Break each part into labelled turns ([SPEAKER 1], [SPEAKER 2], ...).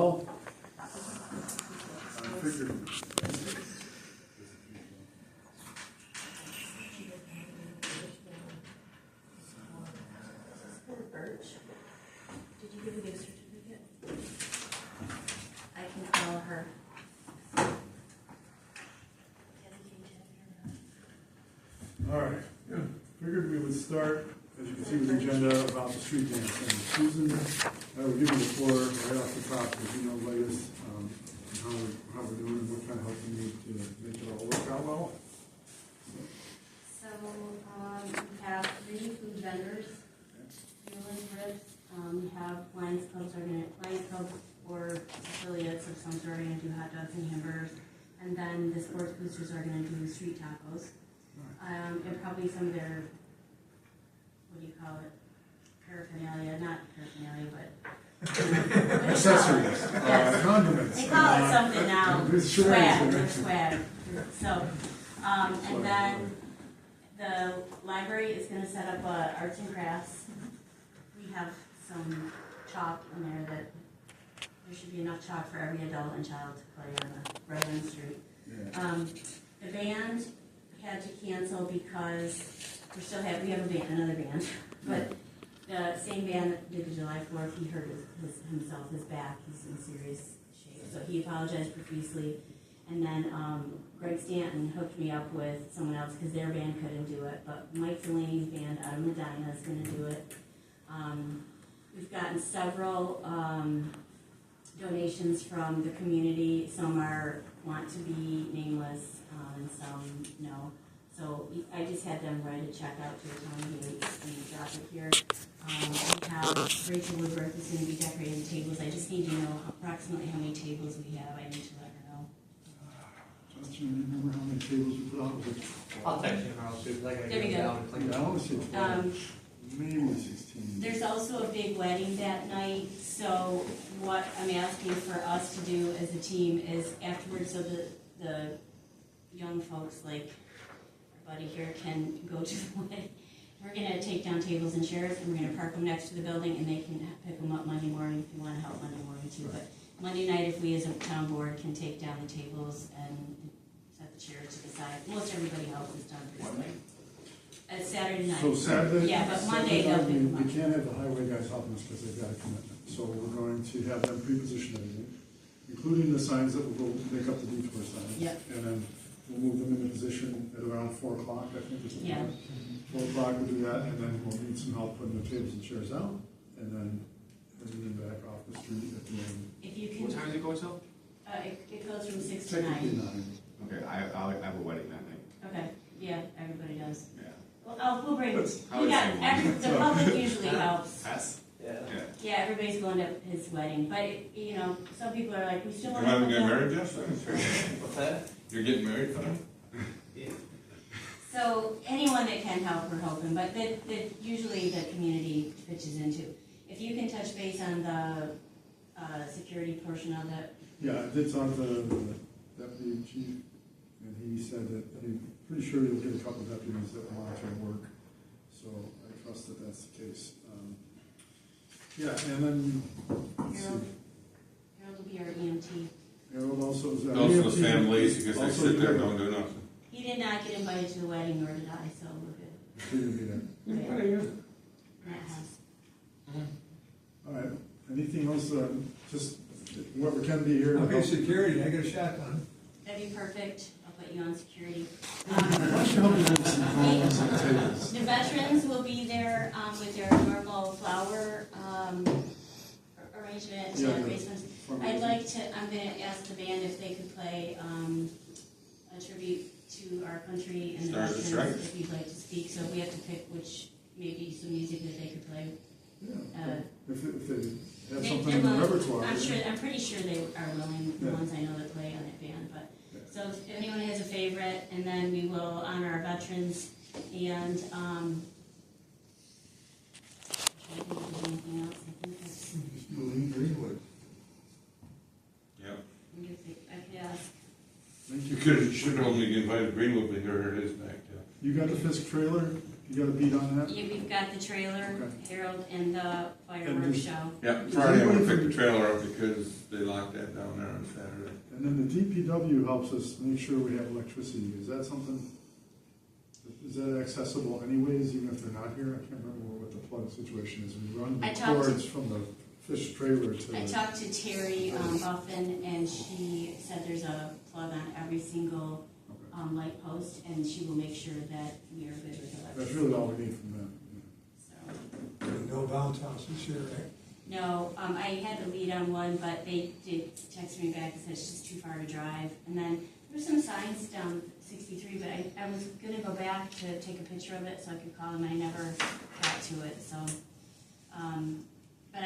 [SPEAKER 1] well. I figured.
[SPEAKER 2] Did you give me a certificate? I can call her.
[SPEAKER 1] All right, yeah, figured we would start, as you can see with the agenda, about the street dance. And Susan, I will give you the floor right off the top, because you know the latest, and how we're doing and what kind of help we need to make it all work out well.
[SPEAKER 2] So, we have 3 food vendors, Newland Ribs, we have Lions Club or affiliates of some sort are gonna do hot dogs and hamburgers, and then the sports boosters are gonna do street tacos. And probably some of their, what do you call it, paraphernalia, not paraphernalia, but
[SPEAKER 1] Accessories,
[SPEAKER 2] yes.
[SPEAKER 1] condiments.
[SPEAKER 2] They call it something now, swag,
[SPEAKER 1] Swag.
[SPEAKER 2] swag. So, and then the library is gonna set up arts and crafts. We have some chalk in there that, there should be enough chalk for every adult and child to play right on the street.
[SPEAKER 1] Yeah.
[SPEAKER 2] The band had to cancel because we have another band, but the same band that did the July 4th, he hurt his back, he's in serious shape, so he apologized profusely, and then Greg Stanton hooked me up with someone else because their band couldn't do it, but Mike Delaney's band out of Medina is going to do it. We've gotten several donations from the community. Some want to be nameless, and some no. So I just had them write a check out to the Town of Yates and drop it here. We have Rachel Woodworth is going to be decorating the tables. I just need to know approximately how many tables we have. I need to let her know.
[SPEAKER 1] Justin, you remember how many tables we put out? Was it
[SPEAKER 3] I'll text you tomorrow too, because I gotta
[SPEAKER 2] There
[SPEAKER 3] get
[SPEAKER 2] we
[SPEAKER 3] it
[SPEAKER 2] go.
[SPEAKER 3] down and clean it
[SPEAKER 1] I
[SPEAKER 3] up.
[SPEAKER 1] always say 12, maybe 16.
[SPEAKER 2] There's also a big wedding that night, so what I'm asking for us to do as a team is afterwards, so the young folks like our buddy here can go to the wedding. We're gonna take down tables and chairs, and we're gonna park them next to the building, and they can pick them up Monday morning if you wanna help Monday morning too. But Monday night, if we as a town board can take down the tables and set the chairs to the side, most everybody else is done for this way. Saturday night.
[SPEAKER 1] So Saturday?
[SPEAKER 2] Yeah, but Monday
[SPEAKER 1] Saturday
[SPEAKER 2] they'll
[SPEAKER 1] night,
[SPEAKER 2] pick them up.
[SPEAKER 1] we can't have the highway guys helping us because they've got a commitment. So we're going to have them pre-position everything, including the signs that will go make up the detour signs.
[SPEAKER 2] Yep.
[SPEAKER 1] And then we'll move them into position at around 4 o'clock, I think. Or something.
[SPEAKER 2] Yeah.
[SPEAKER 1] 4 o'clock we'll do that, and then we'll need some help putting the tables and chairs out, and then heading back off the street at the end.
[SPEAKER 2] If you
[SPEAKER 4] What
[SPEAKER 2] can,
[SPEAKER 4] time does it go till?
[SPEAKER 2] it goes from 6 to 9.
[SPEAKER 1] Technically 9.
[SPEAKER 4] Okay, I have a wedding that night.
[SPEAKER 2] Okay, yeah, everybody does.
[SPEAKER 4] Yeah.
[SPEAKER 2] Well, we'll bring,
[SPEAKER 4] That's how
[SPEAKER 2] we got,
[SPEAKER 4] it's
[SPEAKER 2] the public usually helps.
[SPEAKER 4] Pass?
[SPEAKER 3] Yeah.
[SPEAKER 4] Yeah.
[SPEAKER 2] Yeah, everybody's going to his wedding, but, you know, some people are like, we still
[SPEAKER 5] You're
[SPEAKER 2] want to.
[SPEAKER 5] having to get married, Jeff?
[SPEAKER 3] What's that?
[SPEAKER 5] You're getting married, Tom?
[SPEAKER 3] Yeah.
[SPEAKER 2] So anyone that can help, we're hoping, but usually the community pitches into. If you can touch base on the security portion of it.
[SPEAKER 1] Yeah, I did talk to the deputy chief, and he said that he's pretty sure you'll get a couple of deputies that will monitor work. So I trust that that's the case. Yeah, and then, let's see.
[SPEAKER 2] Harold will be our EMT.
[SPEAKER 1] Harold also is.
[SPEAKER 5] Also the families, because they
[SPEAKER 1] Also
[SPEAKER 5] sit there and
[SPEAKER 1] the-
[SPEAKER 5] don't do nothing.
[SPEAKER 2] He did not get invited to the wedding, nor did I, so we're good.
[SPEAKER 1] He didn't be there.
[SPEAKER 2] Yeah. Matt has.
[SPEAKER 1] All right, anything else, just whoever can be here.
[SPEAKER 6] Okay, security, I got a shotgun.
[SPEAKER 2] That'd be perfect. I'll put you on security.
[SPEAKER 1] Why don't you help me with some phones and tables?
[SPEAKER 2] The veterans will be there with their normal flower arrangement,
[SPEAKER 1] Yeah,
[SPEAKER 2] decorations. I'm gonna ask the band if they could play a tribute to our country and the
[SPEAKER 5] Stars and
[SPEAKER 2] veterans,
[SPEAKER 5] Stripes.
[SPEAKER 2] if you'd like to speak. So we have to pick which, maybe some music that they could play.
[SPEAKER 1] Yeah, if they have
[SPEAKER 2] They-
[SPEAKER 1] something
[SPEAKER 2] they're
[SPEAKER 1] in the
[SPEAKER 2] willing-
[SPEAKER 1] repertoire.
[SPEAKER 2] I'm pretty sure they are willing, the
[SPEAKER 1] Yeah.
[SPEAKER 2] ones I know that play on that band, but.
[SPEAKER 1] Yeah.
[SPEAKER 2] So if anyone has a favorite, and then we will honor our veterans, and, trying to think if there's anything else, I think that's,
[SPEAKER 6] Just Lee Greenwood.
[SPEAKER 5] Yep.
[SPEAKER 2] I could ask.
[SPEAKER 1] Thank
[SPEAKER 5] You
[SPEAKER 1] you.
[SPEAKER 5] should have only invited Greenwood, but here it is back, yeah.
[SPEAKER 1] You got the Fisk trailer? You got a beat on that?
[SPEAKER 2] Yeah, we've got the trailer,
[SPEAKER 1] Okay.
[SPEAKER 2] Harold, and the
[SPEAKER 1] And
[SPEAKER 2] fireworks
[SPEAKER 1] just-
[SPEAKER 2] show.
[SPEAKER 5] Yeah,
[SPEAKER 1] Is
[SPEAKER 5] Friday I'm gonna
[SPEAKER 1] anybody
[SPEAKER 5] pick the
[SPEAKER 1] from-
[SPEAKER 5] trailer up because they locked that down there on Saturday.
[SPEAKER 1] And then the DPW helps us make sure we have electricity. Is that something, is that accessible anyways, even if they're not here? I can't remember what the plug situation is. We run the
[SPEAKER 2] I talked to-
[SPEAKER 1] cords from the fish trailer to
[SPEAKER 2] I
[SPEAKER 1] the.
[SPEAKER 2] talked to Terry Buffin, and she said there's a plug on every single
[SPEAKER 1] Okay.
[SPEAKER 2] light post, and she will make sure that we are good with
[SPEAKER 1] That's
[SPEAKER 2] electricity.
[SPEAKER 1] really all we need from them.
[SPEAKER 2] So,
[SPEAKER 6] No bounce houses here, right?
[SPEAKER 2] no, I had the lead on one, but they did text me back and said it's just too far to drive. And then there's some signs down 63, but I was gonna go back to take a picture of it so I could call them. I never got to it, so. But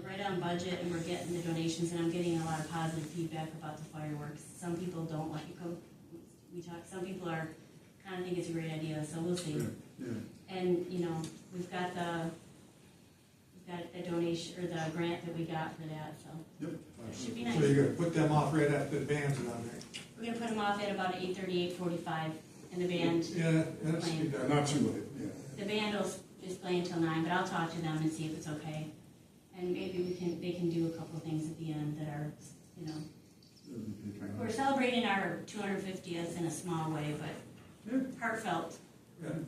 [SPEAKER 2] we're right on budget, and we're getting the donations, and I'm getting a lot of positive feedback about the fireworks. Some people don't like it. Some people are, kind of think it's a great idea, so we'll see.
[SPEAKER 1] Yeah, yeah.
[SPEAKER 2] And, you know, we've got a donation, or the grant that we got for that, so
[SPEAKER 1] Yep.
[SPEAKER 2] it should be
[SPEAKER 6] So
[SPEAKER 2] nice.
[SPEAKER 6] you're gonna put them off right after the band's on there?
[SPEAKER 2] We're gonna put them off at about 8:30, 8:45, and the band,
[SPEAKER 6] Yeah, that's good.
[SPEAKER 1] Not too late, yeah.
[SPEAKER 2] the band will just play until 9, but I'll talk to them and see if it's okay. And maybe they can do a couple of things at the end that are, you know,
[SPEAKER 1] That'd be kind
[SPEAKER 2] we're
[SPEAKER 1] of-
[SPEAKER 2] celebrating our 250th in a small way, but
[SPEAKER 1] Yeah.
[SPEAKER 2] heartfelt.
[SPEAKER 6] Yeah.
[SPEAKER 2] So,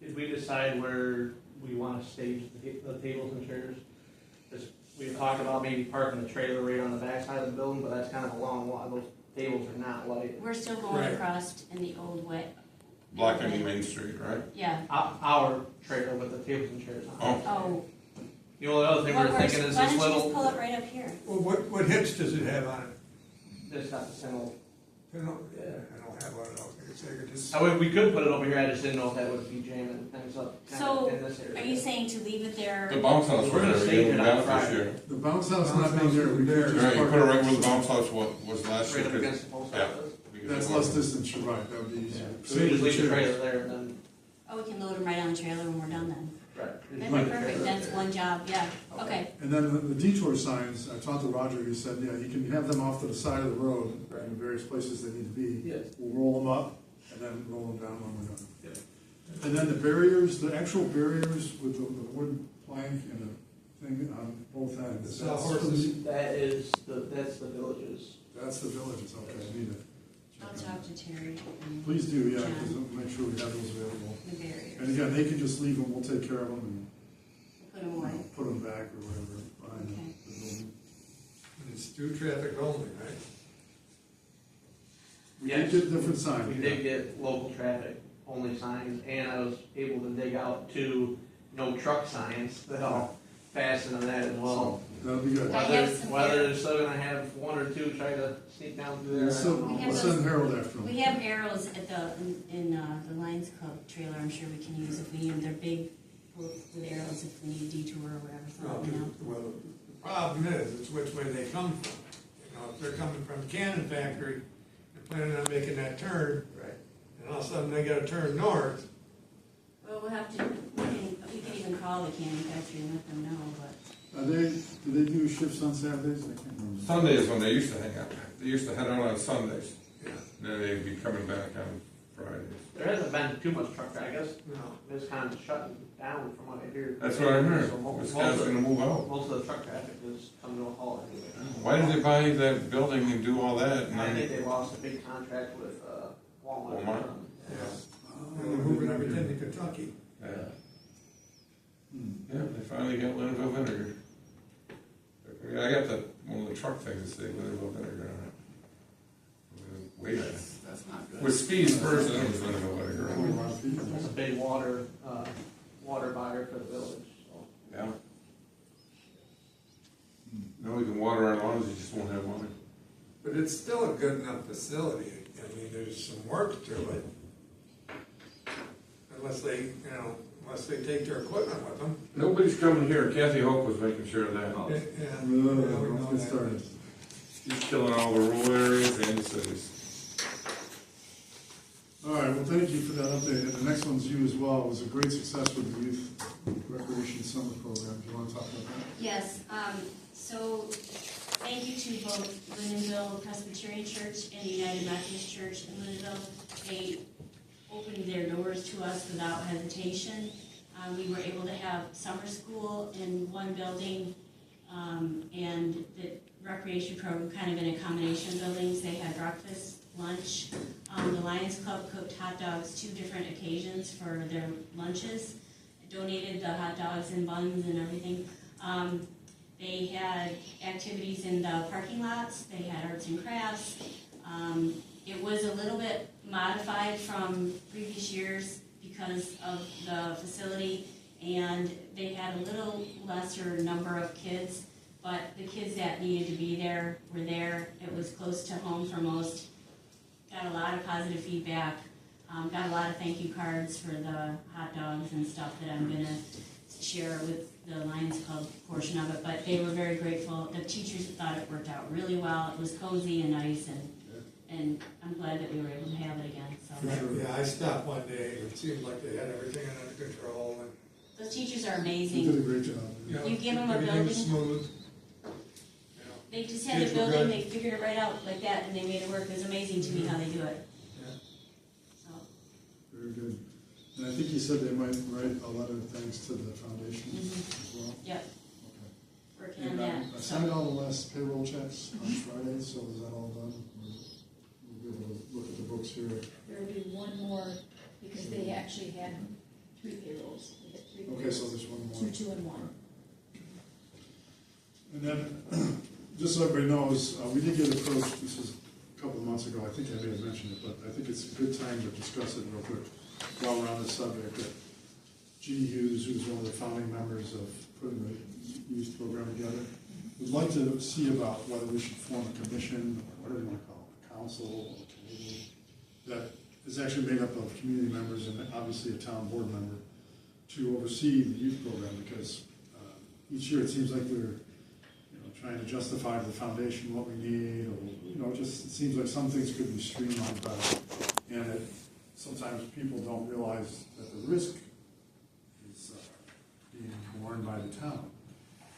[SPEAKER 3] Did we decide where we wanna stage the tables and chairs? Because we talked about maybe parking the trailer right on the back side of the building, but that's kind of a long walk. Those tables are not light.
[SPEAKER 2] we're still going
[SPEAKER 6] Right.
[SPEAKER 2] across in the old wet.
[SPEAKER 5] Blocking Main Street, right?
[SPEAKER 2] Yeah.
[SPEAKER 3] Our trailer with the tables and chairs on it.
[SPEAKER 2] Oh.
[SPEAKER 3] The only other thing we were thinking is
[SPEAKER 2] Why
[SPEAKER 3] this
[SPEAKER 2] don't you just pull
[SPEAKER 3] little,
[SPEAKER 2] it right up here?
[SPEAKER 6] Well, what hitch does it have on it?
[SPEAKER 3] it's got the single.
[SPEAKER 6] I don't have one of those. I could just.
[SPEAKER 3] We could put it over here, I just didn't know if that would be jamming things up kind
[SPEAKER 2] So,
[SPEAKER 3] of in this area.
[SPEAKER 2] Are you saying to leave it there?
[SPEAKER 5] The bounce house was
[SPEAKER 3] We're gonna
[SPEAKER 5] there,
[SPEAKER 3] stage
[SPEAKER 5] we
[SPEAKER 3] it
[SPEAKER 5] didn't
[SPEAKER 3] on
[SPEAKER 5] have this
[SPEAKER 3] Friday.
[SPEAKER 5] year.
[SPEAKER 1] The bounce house
[SPEAKER 6] Bounce
[SPEAKER 1] not being
[SPEAKER 6] house
[SPEAKER 1] there, we
[SPEAKER 6] is
[SPEAKER 1] could
[SPEAKER 6] there.
[SPEAKER 1] just
[SPEAKER 5] Right, you
[SPEAKER 1] park
[SPEAKER 5] put it right where the bounce house was last year.
[SPEAKER 3] Right up
[SPEAKER 5] 'cause-
[SPEAKER 3] against the post
[SPEAKER 5] yeah.
[SPEAKER 3] office.
[SPEAKER 1] That's less distance, you're right, that would be easier.
[SPEAKER 3] So we just leave the
[SPEAKER 1] Save
[SPEAKER 3] trailer
[SPEAKER 1] chairs.
[SPEAKER 3] there and then,
[SPEAKER 2] Oh, we can load them right on the trailer when we're done then.
[SPEAKER 3] right.
[SPEAKER 2] That'd be perfect, that's one job, yeah, okay.
[SPEAKER 1] And then the detour signs, I talked to Roger, he said, yeah, you can have them off to the side of the road in various places they need to be.
[SPEAKER 3] Yes.
[SPEAKER 1] We'll roll them up and then roll them down when we're done.
[SPEAKER 3] Yeah.
[SPEAKER 1] And then the barriers, the actual barriers with the wood plank and the thing on both ends.
[SPEAKER 6] The sawhorses.
[SPEAKER 3] That's the villages.
[SPEAKER 1] That's the villages, okay, I need to
[SPEAKER 2] I'll
[SPEAKER 1] check on
[SPEAKER 2] talk to Terry
[SPEAKER 1] that.
[SPEAKER 2] and
[SPEAKER 1] Please do, yeah,
[SPEAKER 2] John.
[SPEAKER 1] because we'll make sure we have those available.
[SPEAKER 2] the barriers.
[SPEAKER 1] And again, they can just leave them, we'll take care of them
[SPEAKER 2] Put them
[SPEAKER 1] and
[SPEAKER 2] away.
[SPEAKER 1] put them back or whatever. behind
[SPEAKER 2] Okay.
[SPEAKER 1] the building.
[SPEAKER 6] It's through traffic only, right?
[SPEAKER 1] We
[SPEAKER 3] Yes.
[SPEAKER 1] did get different signs.
[SPEAKER 3] We did get local traffic only signs, and I was able to dig out 2 no truck signs that I'll fasten on that as well.
[SPEAKER 1] That'll be good.
[SPEAKER 2] I have some
[SPEAKER 3] Whether
[SPEAKER 2] there.
[SPEAKER 3] they're still gonna have 1 or 2 try to sneak down through there. I
[SPEAKER 1] So,
[SPEAKER 3] don't know.
[SPEAKER 2] We have
[SPEAKER 1] we'll
[SPEAKER 2] those-
[SPEAKER 1] send Harold after them.
[SPEAKER 2] We have arrows at in the Lions Club trailer, I'm sure we can use if we need them. They're big with arrows if we need a detour or whatever, so
[SPEAKER 6] Well,
[SPEAKER 2] let me know.
[SPEAKER 6] the problem is, it's which way they come from. You know, if they're coming from the cannon factory, they're planning on making that turn,
[SPEAKER 3] Right.
[SPEAKER 6] and all of a sudden they gotta turn north.
[SPEAKER 2] Well, we'll have to, we can even call the canning factory and let them know, but.
[SPEAKER 1] Do they do shifts on Saturdays? I can't remember.
[SPEAKER 5] Sunday is when they used to hang out. They used to head out on Sundays,
[SPEAKER 6] Yeah.
[SPEAKER 5] and then they'd be coming back on Fridays.
[SPEAKER 3] There hasn't been too much truck traffic, I guess.
[SPEAKER 6] No.
[SPEAKER 3] It's kind of shutting down from what I hear.
[SPEAKER 5] That's what I heard.
[SPEAKER 3] So
[SPEAKER 5] This guy's gonna move out.
[SPEAKER 3] Most of the truck traffic is coming to a halt anyway.
[SPEAKER 5] Why did they buy that building and do all that? And
[SPEAKER 3] I think
[SPEAKER 5] then,
[SPEAKER 3] they lost a big contract with Walmart.
[SPEAKER 5] Walmart?
[SPEAKER 6] Yeah.
[SPEAKER 1] Oh,
[SPEAKER 6] And they're moving everything to Kentucky.
[SPEAKER 5] yeah,
[SPEAKER 1] Hmm.
[SPEAKER 5] yeah, they finally got Linville vinegar. I mean, I got one of the truck things that say Linville vinegar on it. Wait a minute.
[SPEAKER 4] That's not good.
[SPEAKER 5] With Speed's first, then it was Linville vinegar.
[SPEAKER 1] Oh, a lot of people.
[SPEAKER 3] It's a big water buyer for the village, so.
[SPEAKER 5] Yeah. Now we can water our lawns, you just won't have water.
[SPEAKER 6] But it's still a good enough facility. I mean, there's some work to it. Unless they take their equipment with them.
[SPEAKER 5] Nobody's coming here. Kathy Hope was making sure of that.
[SPEAKER 6] Yeah,
[SPEAKER 1] Ugh,
[SPEAKER 6] we know
[SPEAKER 1] don't get
[SPEAKER 6] that.
[SPEAKER 1] started.
[SPEAKER 5] He's killing all the rural areas and the cities.
[SPEAKER 1] All right, well, thank you for that update. And the next one's you as well. It was a great success with the Youth Recreation Summer Program. Do you want to talk about that?
[SPEAKER 2] Yes, so thank you to both Lindenville Presbyterian Church and the United Methodist Church in Lindenville. They opened their doors to us without hesitation. We were able to have summer school in one building, and the recreation program kind of in a combination of buildings. They had breakfast, lunch. The Lions Club cooked hot dogs 2 different occasions for their lunches. Donated the hot dogs and buns and everything. They had activities in the parking lots. They had arts and crafts. It was a little bit modified from previous years because of the facility, and they had a little lesser number of kids, but the kids that needed to be there were there. It was close to home for most. Got a lot of positive feedback. Got a lot of thank you cards for the hot dogs and stuff that I'm gonna share with the Lions Club portion of it, but they were very grateful. The teachers thought it worked out really well. It was cozy and nice, and I'm glad that we were able to have it again, so.
[SPEAKER 6] Yeah, I stopped one day, and it seemed like they had everything under control, and,
[SPEAKER 2] Those teachers are
[SPEAKER 1] You
[SPEAKER 2] amazing.
[SPEAKER 1] did a great job.
[SPEAKER 6] you know,
[SPEAKER 2] You give 'em a
[SPEAKER 6] everything was
[SPEAKER 2] building?
[SPEAKER 6] smooth. You know,
[SPEAKER 2] They just had
[SPEAKER 6] Kids
[SPEAKER 2] a
[SPEAKER 6] were
[SPEAKER 2] building,
[SPEAKER 6] good.
[SPEAKER 2] they figured it right out like that, and they made it work. It was amazing to me how they do it,
[SPEAKER 6] yeah.
[SPEAKER 2] so.
[SPEAKER 1] Very good. And I think you said they might write a letter of thanks to the foundation
[SPEAKER 2] Mhm.
[SPEAKER 1] as well?
[SPEAKER 2] Yep,
[SPEAKER 1] Okay.
[SPEAKER 2] working on
[SPEAKER 1] And
[SPEAKER 2] that.
[SPEAKER 1] I signed all the last payroll checks on Friday, so is that all done? We'll be able to look at the books here.
[SPEAKER 7] There'll be one more, because they actually had 3 payrolls. They had 3
[SPEAKER 1] Okay, so
[SPEAKER 7] payrolls.
[SPEAKER 1] there's one more.
[SPEAKER 7] 2, 2, and 1.
[SPEAKER 1] And then, just so everybody knows, we did get approached, this was a couple of months ago, I think I may have mentioned it, but I think it's a good time to discuss it real quick while we're on the subject. That Jeannie Hughes, who's one of the founding members of putting the youth program together, would like to see about whether we should form a commission, or whatever you want to call it, a council or a committee, that is actually made up of community members and obviously a town board member to oversee the youth program, because each year it seems like we're trying to justify to the foundation what we need, or, just, it seems like some things could be streamlined better. And sometimes people don't realize that the risk is being borne by the town.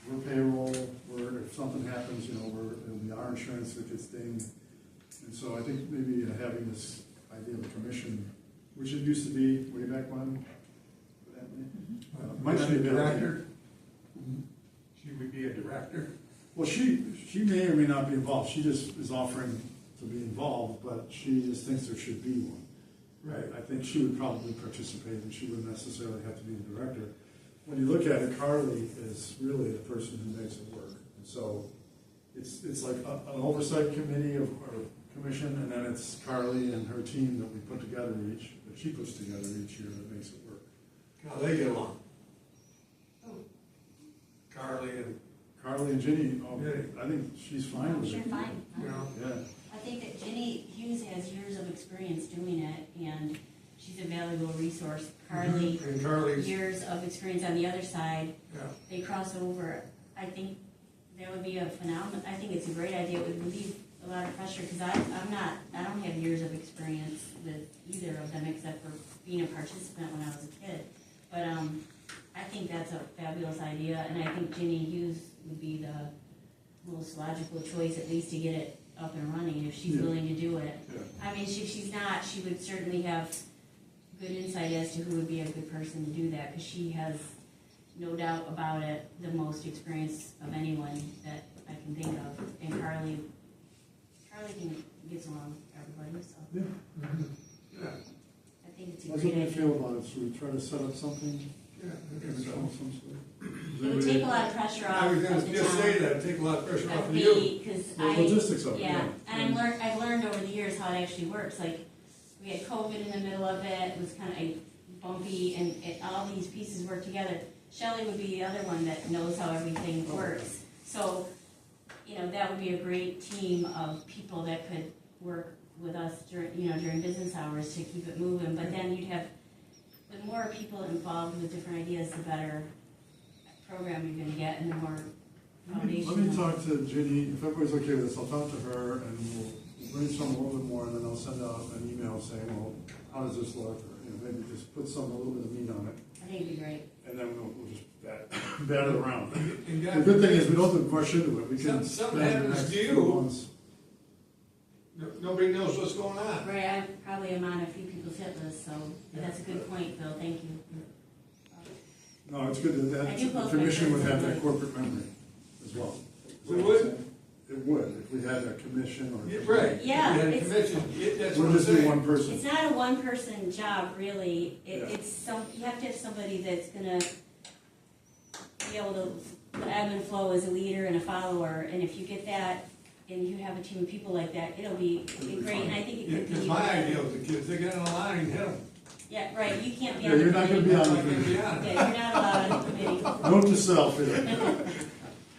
[SPEAKER 1] We're payroll, if something happens, it'll be our insurance that gets dinged. And so I think maybe having this idea of a commission, which it used to be way back when, might not be a bad idea.
[SPEAKER 6] Director? She would be a director?
[SPEAKER 1] Well, she may or may not be involved. She just is offering to be involved, but she just thinks there should be one.
[SPEAKER 6] Right.
[SPEAKER 1] I think she would probably participate, and she wouldn't necessarily have to be the director. When you look at it, Carly is really the person who makes it work. And so it's like an oversight committee or commission, and then it's Carly and her team that we put together that she puts together each year that makes it work.
[SPEAKER 6] How they get along? Carly and,
[SPEAKER 1] Carly and Ginny,
[SPEAKER 6] Yeah.
[SPEAKER 1] I think she's fine with
[SPEAKER 2] Sure,
[SPEAKER 1] it.
[SPEAKER 2] fine.
[SPEAKER 6] you know,
[SPEAKER 1] Yeah.
[SPEAKER 2] I think that Jenny Hughes has years of experience doing it, and she's a valuable resource. Carly,
[SPEAKER 6] and Carly's,
[SPEAKER 2] years of experience on the other side.
[SPEAKER 6] yeah.
[SPEAKER 2] They cross over. I think there would be a phenomenon. I think it's a great idea. It would relieve a lot of pressure, because I don't have years of experience with either of them except for being a participant when I was a kid. But I think that's a fabulous idea, and I think Ginny Hughes would be the most logical choice, at least to get it up and running, if she's
[SPEAKER 1] Yeah.
[SPEAKER 2] willing to do it.
[SPEAKER 1] Yeah.
[SPEAKER 2] I mean, if she's not, she would certainly have good insight as to who would be a good person to do that, because she has, no doubt about it, the most experience of anyone that I can think of. And Carly gets along with everybody, so
[SPEAKER 1] Yeah.
[SPEAKER 6] Yeah,
[SPEAKER 2] I think it's a
[SPEAKER 1] How's
[SPEAKER 2] great
[SPEAKER 1] everybody
[SPEAKER 2] idea.
[SPEAKER 1] feel about it? Should we try to set up something?
[SPEAKER 6] yeah, I think
[SPEAKER 1] Commission
[SPEAKER 6] so.
[SPEAKER 1] of some sort?
[SPEAKER 2] It would take a lot of pressure off
[SPEAKER 6] I was
[SPEAKER 2] of
[SPEAKER 6] gonna
[SPEAKER 2] the
[SPEAKER 6] just say
[SPEAKER 2] town.
[SPEAKER 6] that, take a lot of pressure off
[SPEAKER 2] Of
[SPEAKER 6] of you.
[SPEAKER 2] me, because
[SPEAKER 1] The logistics of it,
[SPEAKER 2] yeah,
[SPEAKER 1] yeah.
[SPEAKER 2] and I've learned over the years how it actually works. Like, we had COVID in the middle of it, it was kind of bumpy, and all these pieces work together. Shelley would be the other one that knows how everything works. So, that would be a great team of people that could work with us during business hours to keep it moving. But then you'd have, the more people involved with different ideas, the better program you're gonna get, and the more foundation.
[SPEAKER 1] Let me talk to Ginny, if everybody's okay with this, I'll talk to her and we'll brainstorm a little bit more, and then I'll send out an email saying, well, how does this look? Or, maybe just put a little bit of meat on it,
[SPEAKER 2] I think it'd be great.
[SPEAKER 1] and then we'll just bat it around.
[SPEAKER 6] And
[SPEAKER 1] The
[SPEAKER 6] God
[SPEAKER 1] good thing is,
[SPEAKER 6] forbid,
[SPEAKER 1] we don't have to rush into it, we can
[SPEAKER 6] Something
[SPEAKER 1] spend the
[SPEAKER 6] happens
[SPEAKER 1] next
[SPEAKER 6] to you.
[SPEAKER 1] few months.
[SPEAKER 6] Nobody knows what's going on.
[SPEAKER 2] Right, I probably am on a few people's hit list, so that's a good point, Phil, thank you.
[SPEAKER 1] No, it's good that
[SPEAKER 2] I do
[SPEAKER 1] the
[SPEAKER 2] post
[SPEAKER 1] commission
[SPEAKER 2] my
[SPEAKER 1] would have that
[SPEAKER 2] friends.
[SPEAKER 1] corporate memory as well.
[SPEAKER 6] We would?
[SPEAKER 1] It would, if we had a commission or.
[SPEAKER 6] Yeah, right.
[SPEAKER 2] Yeah,
[SPEAKER 6] You had a
[SPEAKER 2] it's-
[SPEAKER 6] commission, that's
[SPEAKER 1] It
[SPEAKER 6] what
[SPEAKER 1] would
[SPEAKER 6] I'm
[SPEAKER 1] just be
[SPEAKER 6] saying.
[SPEAKER 1] one person.
[SPEAKER 2] It's not a one-person job, really.
[SPEAKER 1] Yeah.
[SPEAKER 2] It's some, you have to have somebody that's gonna be able to, the ebb and flow as a leader and a follower, and if you get that, and you have a team of people like that, it'll be great, and I think it could be.
[SPEAKER 6] It's my idea of the kids, they get in a line, hit them.
[SPEAKER 2] Yeah, right, you can't be
[SPEAKER 1] Yeah,
[SPEAKER 2] on the
[SPEAKER 1] you're not gonna
[SPEAKER 2] committee.
[SPEAKER 1] be on
[SPEAKER 6] I'm
[SPEAKER 1] the
[SPEAKER 6] not gonna
[SPEAKER 1] committee.
[SPEAKER 6] be on it.
[SPEAKER 2] Yeah, you're not allowed on the committee.
[SPEAKER 1] Note to self here.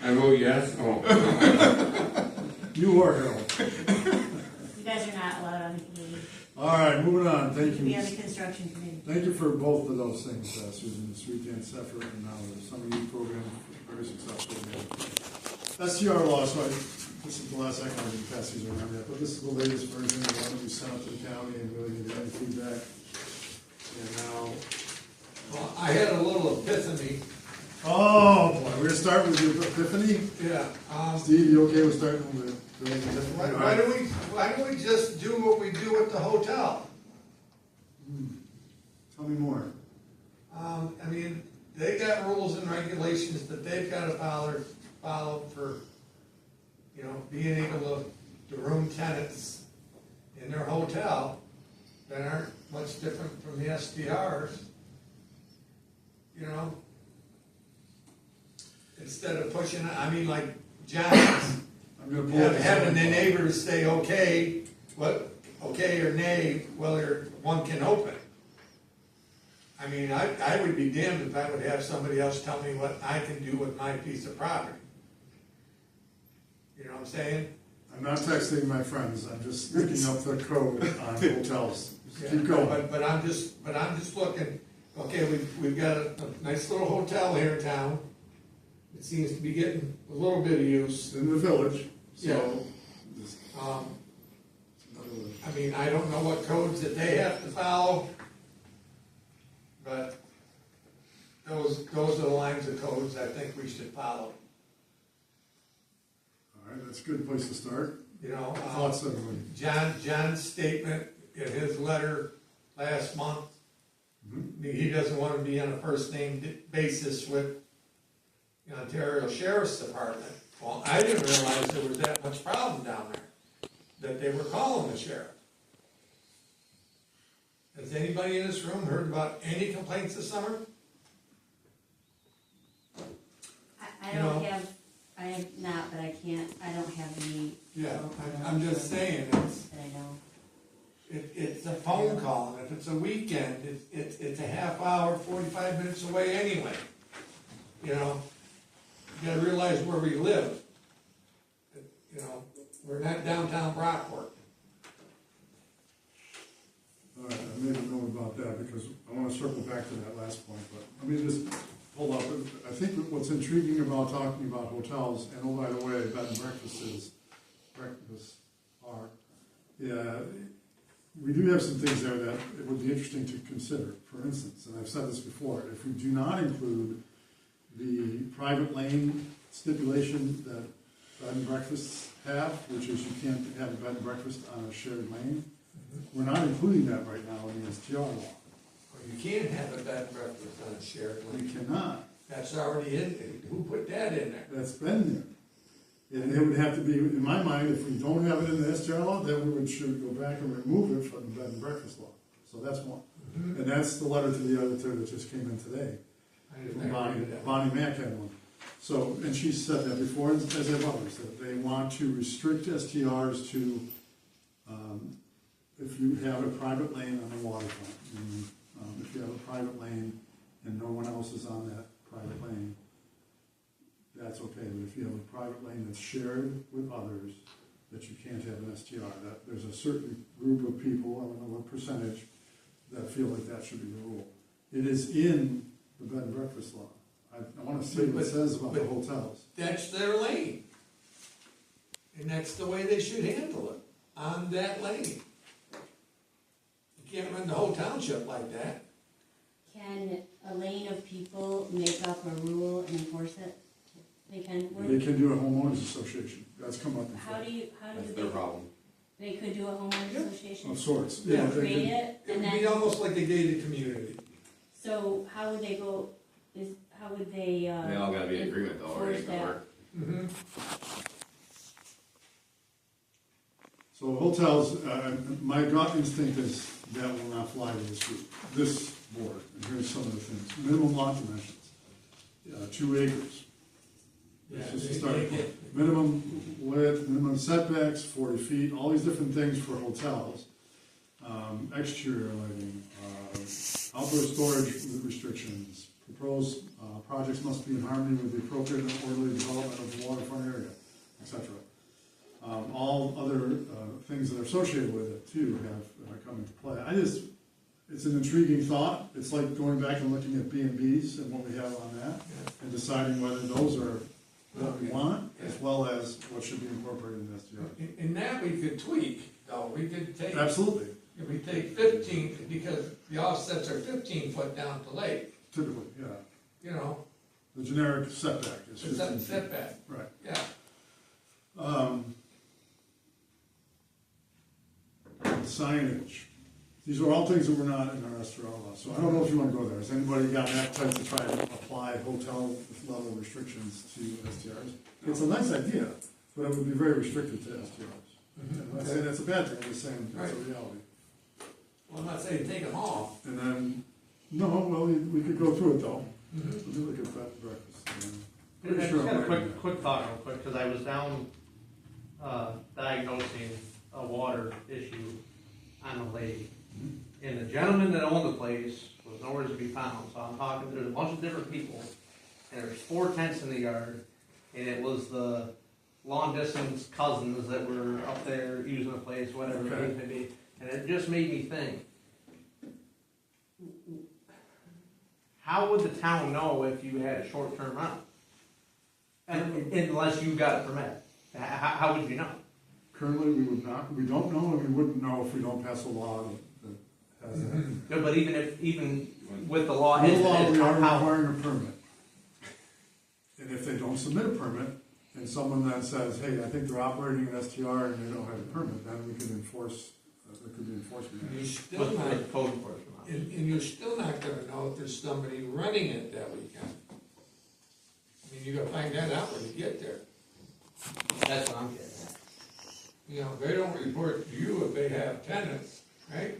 [SPEAKER 5] I vote yes, oh.
[SPEAKER 1] You are Harold.
[SPEAKER 2] You guys are not allowed on the committee.
[SPEAKER 1] All right, moving on,
[SPEAKER 2] You
[SPEAKER 1] thank
[SPEAKER 2] can be on
[SPEAKER 1] you.
[SPEAKER 2] the construction committee.
[SPEAKER 1] Thank you for both of those things, Susan, the street dance effort and now the summer youth program, very successful. STR law, so this is the last second I didn't pass these around yet, but this is the latest version, the one that we sent up to the county and really didn't get any feedback. And now,
[SPEAKER 6] Well, I had a little epiphany,
[SPEAKER 1] oh boy, we're gonna start with the epiphany.
[SPEAKER 6] yeah,
[SPEAKER 1] Steve, you okay with starting with the epiphany?
[SPEAKER 6] why don't we just do what we do at the hotel?
[SPEAKER 1] Tell me more.
[SPEAKER 6] I mean, they got rules and regulations that they've gotta follow for, you know, being able to room tenants in their hotel that aren't much different from the SDRs. You know? Instead of pushing, I mean, like John's,
[SPEAKER 1] I'm gonna pull up
[SPEAKER 6] having the neighbors say okay, okay or nay, whether one can open. I mean, I would be damned if I would have somebody else tell me what I can do with my piece of property. You know what I'm saying?
[SPEAKER 1] I'm not texting my friends, I'm just looking up the code on hotels. Just keep going.
[SPEAKER 6] But I'm just looking, okay, we've got a nice little hotel here in town. It seems to be getting a little bit of use.
[SPEAKER 1] It's in the village,
[SPEAKER 6] Yeah.
[SPEAKER 1] so. just another-
[SPEAKER 6] I mean, I don't know what codes that they have to follow, but those are the lines of codes I think we should follow,
[SPEAKER 1] All right, that's a good place to start.
[SPEAKER 6] you know?
[SPEAKER 1] Thoughts, everybody?
[SPEAKER 6] John's statement in his letter last month,
[SPEAKER 1] Mhm.
[SPEAKER 6] he doesn't want to be on a first name basis with the Ontario Sheriff's Department. Well, I didn't realize there was that much problem down there, that they were calling the sheriff. Has anybody in this room heard about any complaints this summer?
[SPEAKER 2] I
[SPEAKER 6] You
[SPEAKER 2] don't
[SPEAKER 6] know.
[SPEAKER 2] have, I am not, but I don't have any.
[SPEAKER 6] Yeah, I'm just saying, it's,
[SPEAKER 2] That I know.
[SPEAKER 6] it's a phone call, and if it's a weekend, it's a half hour, 45 minutes away anyway. You know, you gotta realize where we live. You know, we're not downtown Brockport.
[SPEAKER 1] All right, I made a note about that because I want to circle back to that last point, but let me just pull up. I think what's intriguing about talking about hotels, and oh, by the way, bed and breakfasts are, yeah, we do have some things there that it would be interesting to consider. For instance, and I've said this before, if we do not include the private lane stipulation that bed and breakfasts have, which is you can't have a bed and breakfast on a shared lane, we're not including that right now in the STR law.
[SPEAKER 6] Or you can't have a bed and breakfast on a shared
[SPEAKER 1] We
[SPEAKER 6] lane.
[SPEAKER 1] cannot.
[SPEAKER 6] That's already in, who put that in there?
[SPEAKER 1] That's been there. And it would have to be, in my mind, if we don't have it in the STR law, then we should go back and remove it from the bed and breakfast law. So that's one. And that's the letter to the editor that just came in today.
[SPEAKER 6] I didn't ever read that.
[SPEAKER 1] Bonnie Mack had one. So, and she said that before, as have others, that they want to restrict STRs to, if you have a private lane on the waterfront, and, if you have a private lane and no one else is on that private lane, that's okay, but if you have a private lane that's shared with others, that you can't have an STR, that there's a certain group of people, I don't know what percentage, that feel like that should be the rule. It is in the bed and breakfast law. I wanna see what it says about the
[SPEAKER 6] But-
[SPEAKER 1] hotels.
[SPEAKER 6] That's their lane. And that's the way they should handle it, on that lane. You can't run the whole township like that.
[SPEAKER 2] Can a lane of people make up a rule and enforce it? They can.
[SPEAKER 1] They can do a homeowners association, that's come up
[SPEAKER 2] How
[SPEAKER 1] before.
[SPEAKER 2] do
[SPEAKER 4] That's
[SPEAKER 2] they?
[SPEAKER 4] their problem.
[SPEAKER 2] They could do a homeowners association?
[SPEAKER 1] of sorts.
[SPEAKER 6] Yeah,
[SPEAKER 1] You know, they
[SPEAKER 2] Create
[SPEAKER 1] could-
[SPEAKER 2] it,
[SPEAKER 6] It
[SPEAKER 2] and
[SPEAKER 6] would be
[SPEAKER 2] then,
[SPEAKER 6] almost like a gated community.
[SPEAKER 2] so how would they go, how would they,
[SPEAKER 4] They all gotta be in agreement though, or it's
[SPEAKER 2] enforce
[SPEAKER 4] gonna
[SPEAKER 2] that?
[SPEAKER 4] work.
[SPEAKER 6] Mm-hmm.
[SPEAKER 1] So hotels, my gut instinct is that will not fly to this board. And here's some of the things. Minimum lot dimensions, 2 acres. That's just a starting point. Minimum width, minimum setbacks, 40 feet, all these different things for hotels. Exterior lighting, outdoor storage restrictions. Proposed projects must be in harmony with the appropriate and orderly development of the waterfront area, etc. All other things that are associated with it too have come into play. It's an intriguing thought. It's like going back and looking at B&Bs and what we have on that, and deciding whether those are what we want, as well as what should be incorporated in SDR.
[SPEAKER 6] In that we could tweak, though, we could take,
[SPEAKER 1] Absolutely,
[SPEAKER 6] if we take 15, because the offsets are 15 foot down to lake,
[SPEAKER 1] typically, yeah.
[SPEAKER 6] you know,
[SPEAKER 1] The generic setback is
[SPEAKER 6] it's
[SPEAKER 1] 15
[SPEAKER 6] that
[SPEAKER 1] feet.
[SPEAKER 6] setback,
[SPEAKER 1] Right.
[SPEAKER 6] yeah.
[SPEAKER 1] Signage. These are all things that were not in our SDR law, so I don't know if you want to go there. Has anybody got an appetite to try to apply hotel level restrictions to SDRs? It's a nice idea, but it would be very restricted to SDRs. I'm not saying that's a bad thing, I'm just saying that's a reality.
[SPEAKER 6] Well, I'm not saying take them all.
[SPEAKER 1] And then, no, well, we could go through it though.
[SPEAKER 6] Mhm.
[SPEAKER 1] We'll do like a bed and breakfast.
[SPEAKER 3] I
[SPEAKER 1] Pretty
[SPEAKER 3] just
[SPEAKER 1] sure
[SPEAKER 3] got a
[SPEAKER 1] I'm right.
[SPEAKER 3] quick thought real quick, because I was down, diagnosing a water issue on a lake. And the gentleman that owned the place was nowhere to be found, so I'm talking, there's a bunch of different people. And there's 4 tents in the yard, and it was the long distance cousins that were up there using the place, whatever the case may be. And it just made me think, how would the town know if you had a short-term rental? Unless you got a permit, how would you know?
[SPEAKER 1] Currently, we would not, we don't know, and we wouldn't know if we don't pass a law that has that.
[SPEAKER 3] Good, but even with the law,
[SPEAKER 1] No law, we are
[SPEAKER 3] how,
[SPEAKER 1] requiring a permit. And if they don't submit a permit, and someone then says, hey, I think they're operating an STR and they don't have a permit, then we can enforce, there could be enforcement.
[SPEAKER 6] You're still
[SPEAKER 3] with
[SPEAKER 6] not,
[SPEAKER 3] the code enforcement.
[SPEAKER 6] and you're still not gonna know if there's somebody running it that weekend. I mean, you're gonna find that out when you get there.
[SPEAKER 3] That's what I'm getting at.
[SPEAKER 6] You know, they don't report to you if they have tenants, right?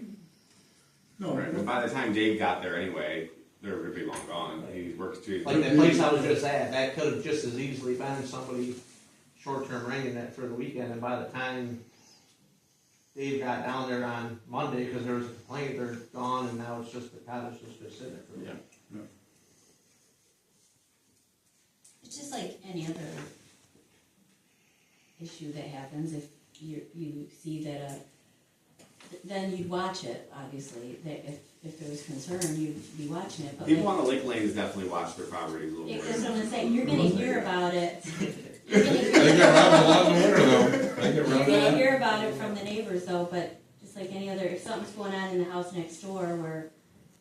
[SPEAKER 1] No,
[SPEAKER 4] Right, but by the time Dave got there anyway, they were gonna be long gone. He works too.
[SPEAKER 3] Like that place I was just at, that could have just as easily been somebody short-term renting that for the weekend, and by the time Dave got down there on Monday, because there was a complaint, they're gone, and now it's just, the cottage is just sitting there for the weekend.
[SPEAKER 2] it's just like any other issue that happens, if you see that then you'd watch it, obviously, that if there was concern, you'd be watching it, but
[SPEAKER 4] People
[SPEAKER 2] like,
[SPEAKER 4] on the lake lanes definitely watch their properties a little
[SPEAKER 2] yeah,
[SPEAKER 4] more.
[SPEAKER 2] that's what I'm saying, you're gonna hear about it. You're gonna
[SPEAKER 5] I
[SPEAKER 2] hear
[SPEAKER 5] get around a lot in the winter though. I get
[SPEAKER 2] You're
[SPEAKER 5] around
[SPEAKER 2] gonna
[SPEAKER 5] that.
[SPEAKER 2] hear about it from the neighbors though, but just like any other, if something's going on in the house next door where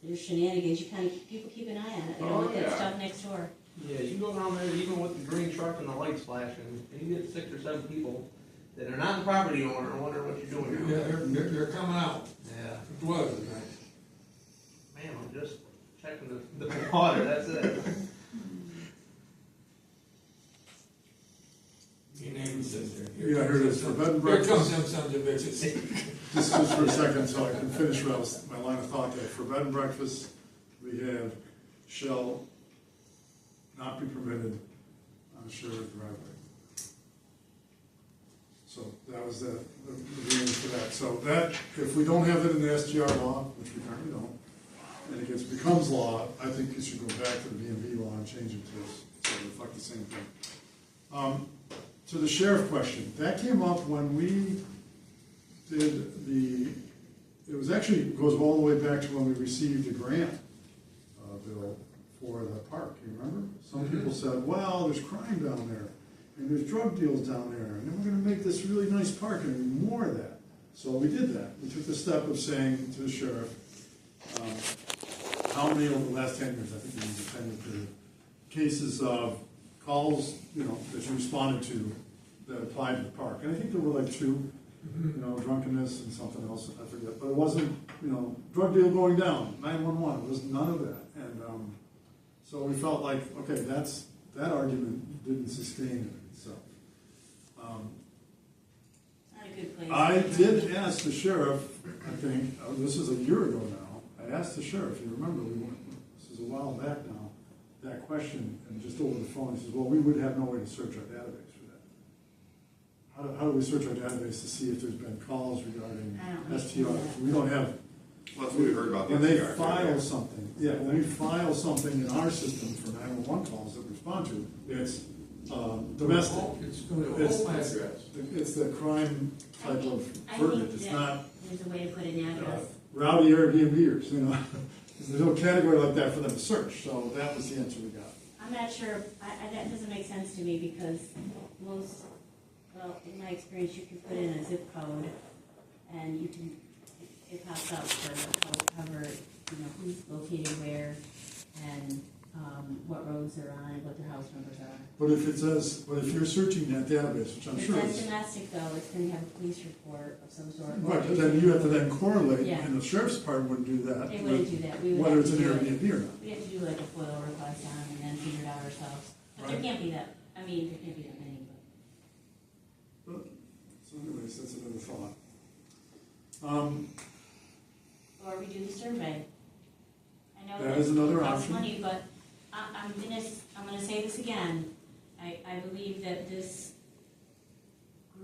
[SPEAKER 2] there's shenanigans, people keep an eye on it, they don't want that
[SPEAKER 4] yeah.
[SPEAKER 2] stuff next door.
[SPEAKER 3] Yeah, you go down there, even with the green truck and the lights flashing, and you get 6 or 7 people that are not the property owner and wondering what you're doing.
[SPEAKER 6] Yeah, they're coming out.
[SPEAKER 3] Yeah.
[SPEAKER 6] It was, right?
[SPEAKER 3] Man, I'm just checking the water, that's it.
[SPEAKER 6] Your name says there.
[SPEAKER 1] Yeah, here it is, for bed and
[SPEAKER 6] Here comes
[SPEAKER 1] breakfast.
[SPEAKER 6] them sons of bitches.
[SPEAKER 1] Just for a second, so I can finish my line of thought there. For bed and breakfast, we have shall not be permitted on a shared driveway. So that was the reason for that. So that, if we don't have it in the SGR law, which we currently don't, and it becomes law, I think it should go back to the B&B law and change it to reflect the same thing. To the sheriff question, that came up when we did it was actually, goes all the way back to when we received the grant bill for the park, you remember? Some people said, well, there's crime down there, and there's drug deals down there, and then we're gonna make this really nice park and we more of that. So we did that. We took the step of saying to the sheriff, how many over the last 10 years, I think it was a 10-year period, cases of calls, that you responded to that applied to the park. And I think there were like 2. drunkenness and something else, I forget, but it wasn't, drug deal going down, 911, it was none of that. And, so we felt like, okay, that argument didn't sustain it, so.
[SPEAKER 2] It's not a good place.
[SPEAKER 1] I did ask the sheriff, I think, this is a year ago now, I asked the sheriff, you remember, this is a while back now, that question, and just over the phone, he says, well, we would have no way to search our database for that. How do we search our database to see if there's been calls regarding
[SPEAKER 2] I don't
[SPEAKER 1] STRs?
[SPEAKER 2] understand
[SPEAKER 1] We don't have,
[SPEAKER 4] Well, that's what we heard about the
[SPEAKER 1] when they
[SPEAKER 4] SDR.
[SPEAKER 1] file something, when we file something in our system for 911 calls that we respond to, it's domestic.
[SPEAKER 6] It's going to
[SPEAKER 1] It's-
[SPEAKER 6] home address.
[SPEAKER 1] It's the crime type of
[SPEAKER 2] I
[SPEAKER 1] verdict,
[SPEAKER 2] think
[SPEAKER 1] it's
[SPEAKER 2] that
[SPEAKER 1] not
[SPEAKER 2] there's a way to put an address.
[SPEAKER 1] rowdy Airbnbers, There's no category like that for them to search, so that was the answer we got.
[SPEAKER 2] I'm not sure, that doesn't make sense to me because in my experience, you can put in a zip code and it pops up for the cover, who's located where and what roads they're on, what their house numbers are.
[SPEAKER 1] But if you're searching that database, which I'm
[SPEAKER 2] If
[SPEAKER 1] sure
[SPEAKER 2] that's
[SPEAKER 1] is,
[SPEAKER 2] domestic though, it's gonna have a police report of some sort.
[SPEAKER 1] right, but then you have to then correlate,
[SPEAKER 2] Yeah.
[SPEAKER 1] and the sheriff's department wouldn't do that.
[SPEAKER 2] They wouldn't do that, we would
[SPEAKER 1] Whether
[SPEAKER 2] have
[SPEAKER 1] it's
[SPEAKER 2] to
[SPEAKER 1] an
[SPEAKER 2] do it.
[SPEAKER 1] Airbnb or not.
[SPEAKER 2] We'd have to do like a FOIL request on and then figure it out ourselves. But there
[SPEAKER 1] Right.
[SPEAKER 2] can't be that, there can't be that many, but.
[SPEAKER 1] So anyways, that's another thought.
[SPEAKER 2] Or we do the survey. I know
[SPEAKER 1] That is another
[SPEAKER 2] it costs
[SPEAKER 1] option.
[SPEAKER 2] money, but I'm gonna say this again. I believe that this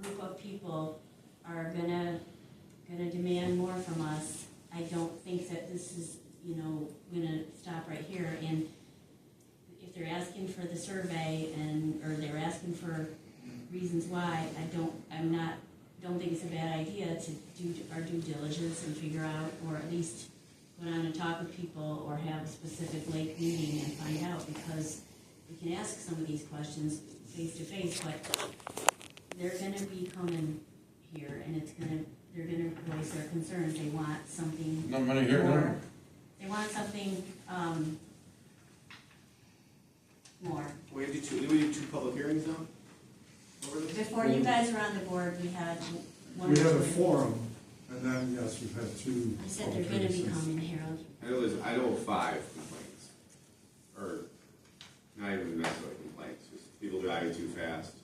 [SPEAKER 2] group of people are gonna demand more from us. I don't think that this is, gonna stop right here. And if they're asking for the survey or they're asking for reasons why, don't think it's a bad idea to do our due diligence and figure out, or at least go down and talk with people or have a specific lake meeting and find out, because we can ask some of these questions face to face, but they're gonna be coming here and they're gonna voice their concerns. They want something
[SPEAKER 5] No money here, no.
[SPEAKER 2] more. They want something, more.
[SPEAKER 4] We do two public hearings now? Over this?
[SPEAKER 2] Before you guys were on the board, we had one.
[SPEAKER 1] We had a
[SPEAKER 2] or two.
[SPEAKER 1] forum, and then, yes, we've had two.
[SPEAKER 2] I said they're gonna be coming, Harold.
[SPEAKER 4] I know of 5 complaints, or not even necessarily complaints, just people driving too fast,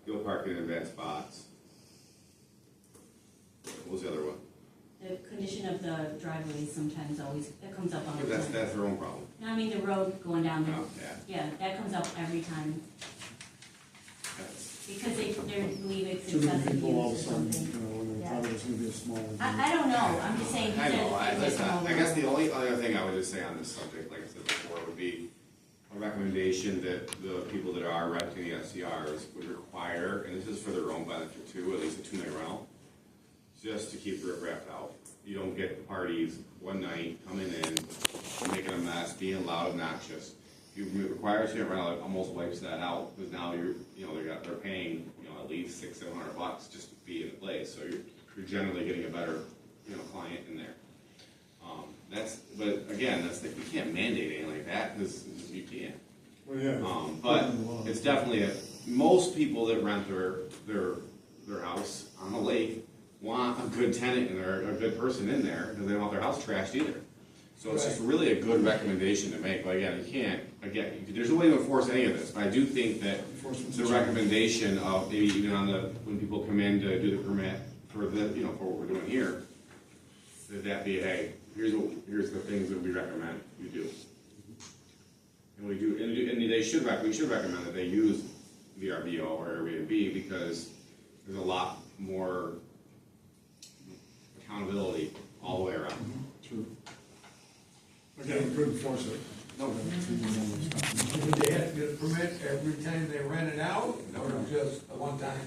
[SPEAKER 4] people parking in bad spots. What was the other one?
[SPEAKER 2] The condition of the driveways sometimes that comes up all
[SPEAKER 4] But
[SPEAKER 2] the
[SPEAKER 4] that's
[SPEAKER 2] time.
[SPEAKER 4] their own problem.
[SPEAKER 2] No, I mean the road going down there.
[SPEAKER 4] Oh, yeah.
[SPEAKER 2] Yeah, that comes up every time,
[SPEAKER 4] That's-
[SPEAKER 2] because they believe it's
[SPEAKER 1] Too many
[SPEAKER 2] excessive
[SPEAKER 1] people all of a
[SPEAKER 2] use or
[SPEAKER 1] sudden,
[SPEAKER 2] something.
[SPEAKER 1] when they
[SPEAKER 2] Yeah.
[SPEAKER 1] thought it was gonna be a small.
[SPEAKER 2] I don't know, I'm just saying.
[SPEAKER 4] I know,
[SPEAKER 2] that it's a
[SPEAKER 4] I guess the only other thing I would just say on this subject, like I said before, would be a recommendation that the people that are renting the SCRs would require, and this is for their own benefit too, at least a 2-night rental, just to keep riprap out. You don't get parties one night coming in, making a mess, being loud, obnoxious. If you require a 2-night rental, it almost wipes that out, because now they're paying, at least $600-700 just to be in the place, so you're generally getting a better, client in there. But again, you can't mandate anything like that, because you can't.
[SPEAKER 1] Well, yeah.
[SPEAKER 4] But it's definitely, most people that rent their house on the lake want a good tenant and a good person in there, because they don't want their house trashed either. So it's just really a good recommendation to make, but again, there's no way to enforce any of this, but I do think that
[SPEAKER 1] Enforcement's
[SPEAKER 4] the
[SPEAKER 1] a challenge.
[SPEAKER 4] recommendation of maybe even when people come in to do the permit for for what we're doing here, that be, hey, here's the things that we recommend you do. And we should recommend that they use VRBO or Airbnb, because there's a lot more accountability all the way around.
[SPEAKER 1] True. Again, we couldn't force it.
[SPEAKER 4] No.
[SPEAKER 6] Do they have to get a permit every time they rent it out, or just a one time,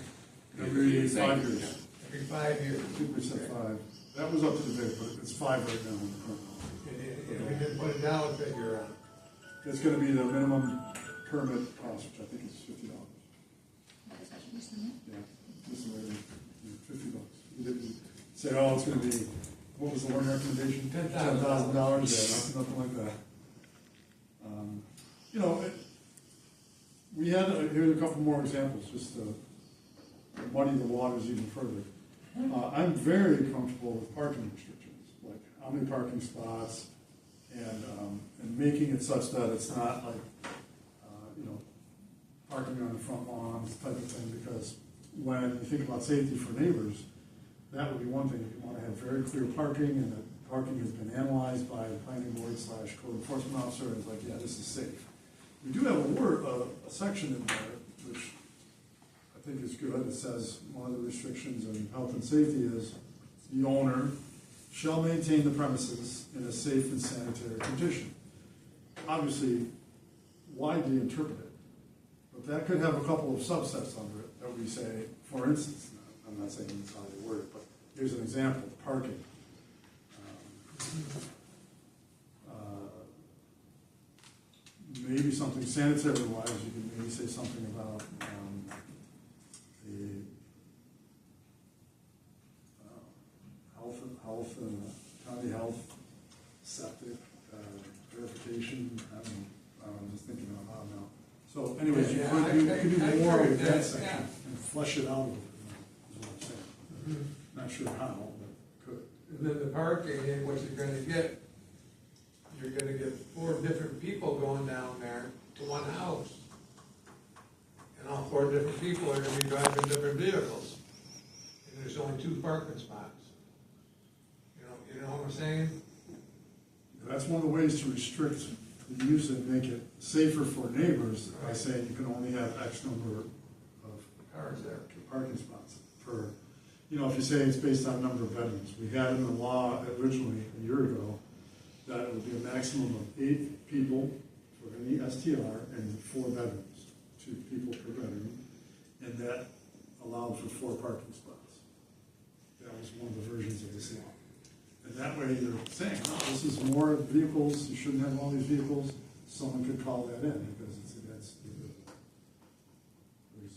[SPEAKER 1] Every 5 years,
[SPEAKER 6] every 5 years?
[SPEAKER 1] 2% 5. That was up to the bid, but it's 5 right now in the current law.
[SPEAKER 6] If we didn't put a dollar figure on it.
[SPEAKER 1] It's gonna be the minimum permit cost, which I think is $50. Yeah, just $50. You didn't say, oh, it's gonna be, what was the one recommendation?
[SPEAKER 6] $10,000.
[SPEAKER 1] $10,000, yeah, nothing like that. Here's a couple more examples, just to muddy the waters even further. I'm very comfortable with parking restrictions, like how many parking spots, and making it such that it's not like, parking on the front lawns type of thing, because when you think about safety for neighbors, that would be one thing. You want to have very clear parking, and that parking has been analyzed by the planning board / code enforcement officer, and it's like, yeah, this is safe. We do have a section in there, which I think is good. It says one of the restrictions in health and safety is the owner shall maintain the premises in a safe and sanitary condition. Obviously, widely interpreted, but that could have a couple of subsets under it that we say, for instance, I'm not saying that's how they word it, but here's an example, parking. Maybe something sanitary-wise, you can maybe say something about the health and county health, septic, verification, I don't know, I'm just thinking out loud now. So anyways, you could do more with that section and flesh it out a little bit, is what I'm saying. Not sure how, but could.
[SPEAKER 6] And then the parking, and what you're gonna get 4 different people going down there to one house. And all 4 different people are gonna be driving different vehicles. And there's only 2 parking spots. You know what I'm saying?
[SPEAKER 1] That's one of the ways to restrict the use and make it safer for neighbors by saying you can only have X number of
[SPEAKER 6] Cars there.
[SPEAKER 1] parking spots per, if you say it's based on number of bedrooms. We had in the law originally, a year ago, that it would be a maximum of 8 people for any STR and 4 bedrooms, 2 people per bedroom, and that allowed for 4 parking spots. That was one of the versions of this law. And that way you're saying, oh, this is more vehicles, you shouldn't have all these vehicles, someone could call that in because it's against the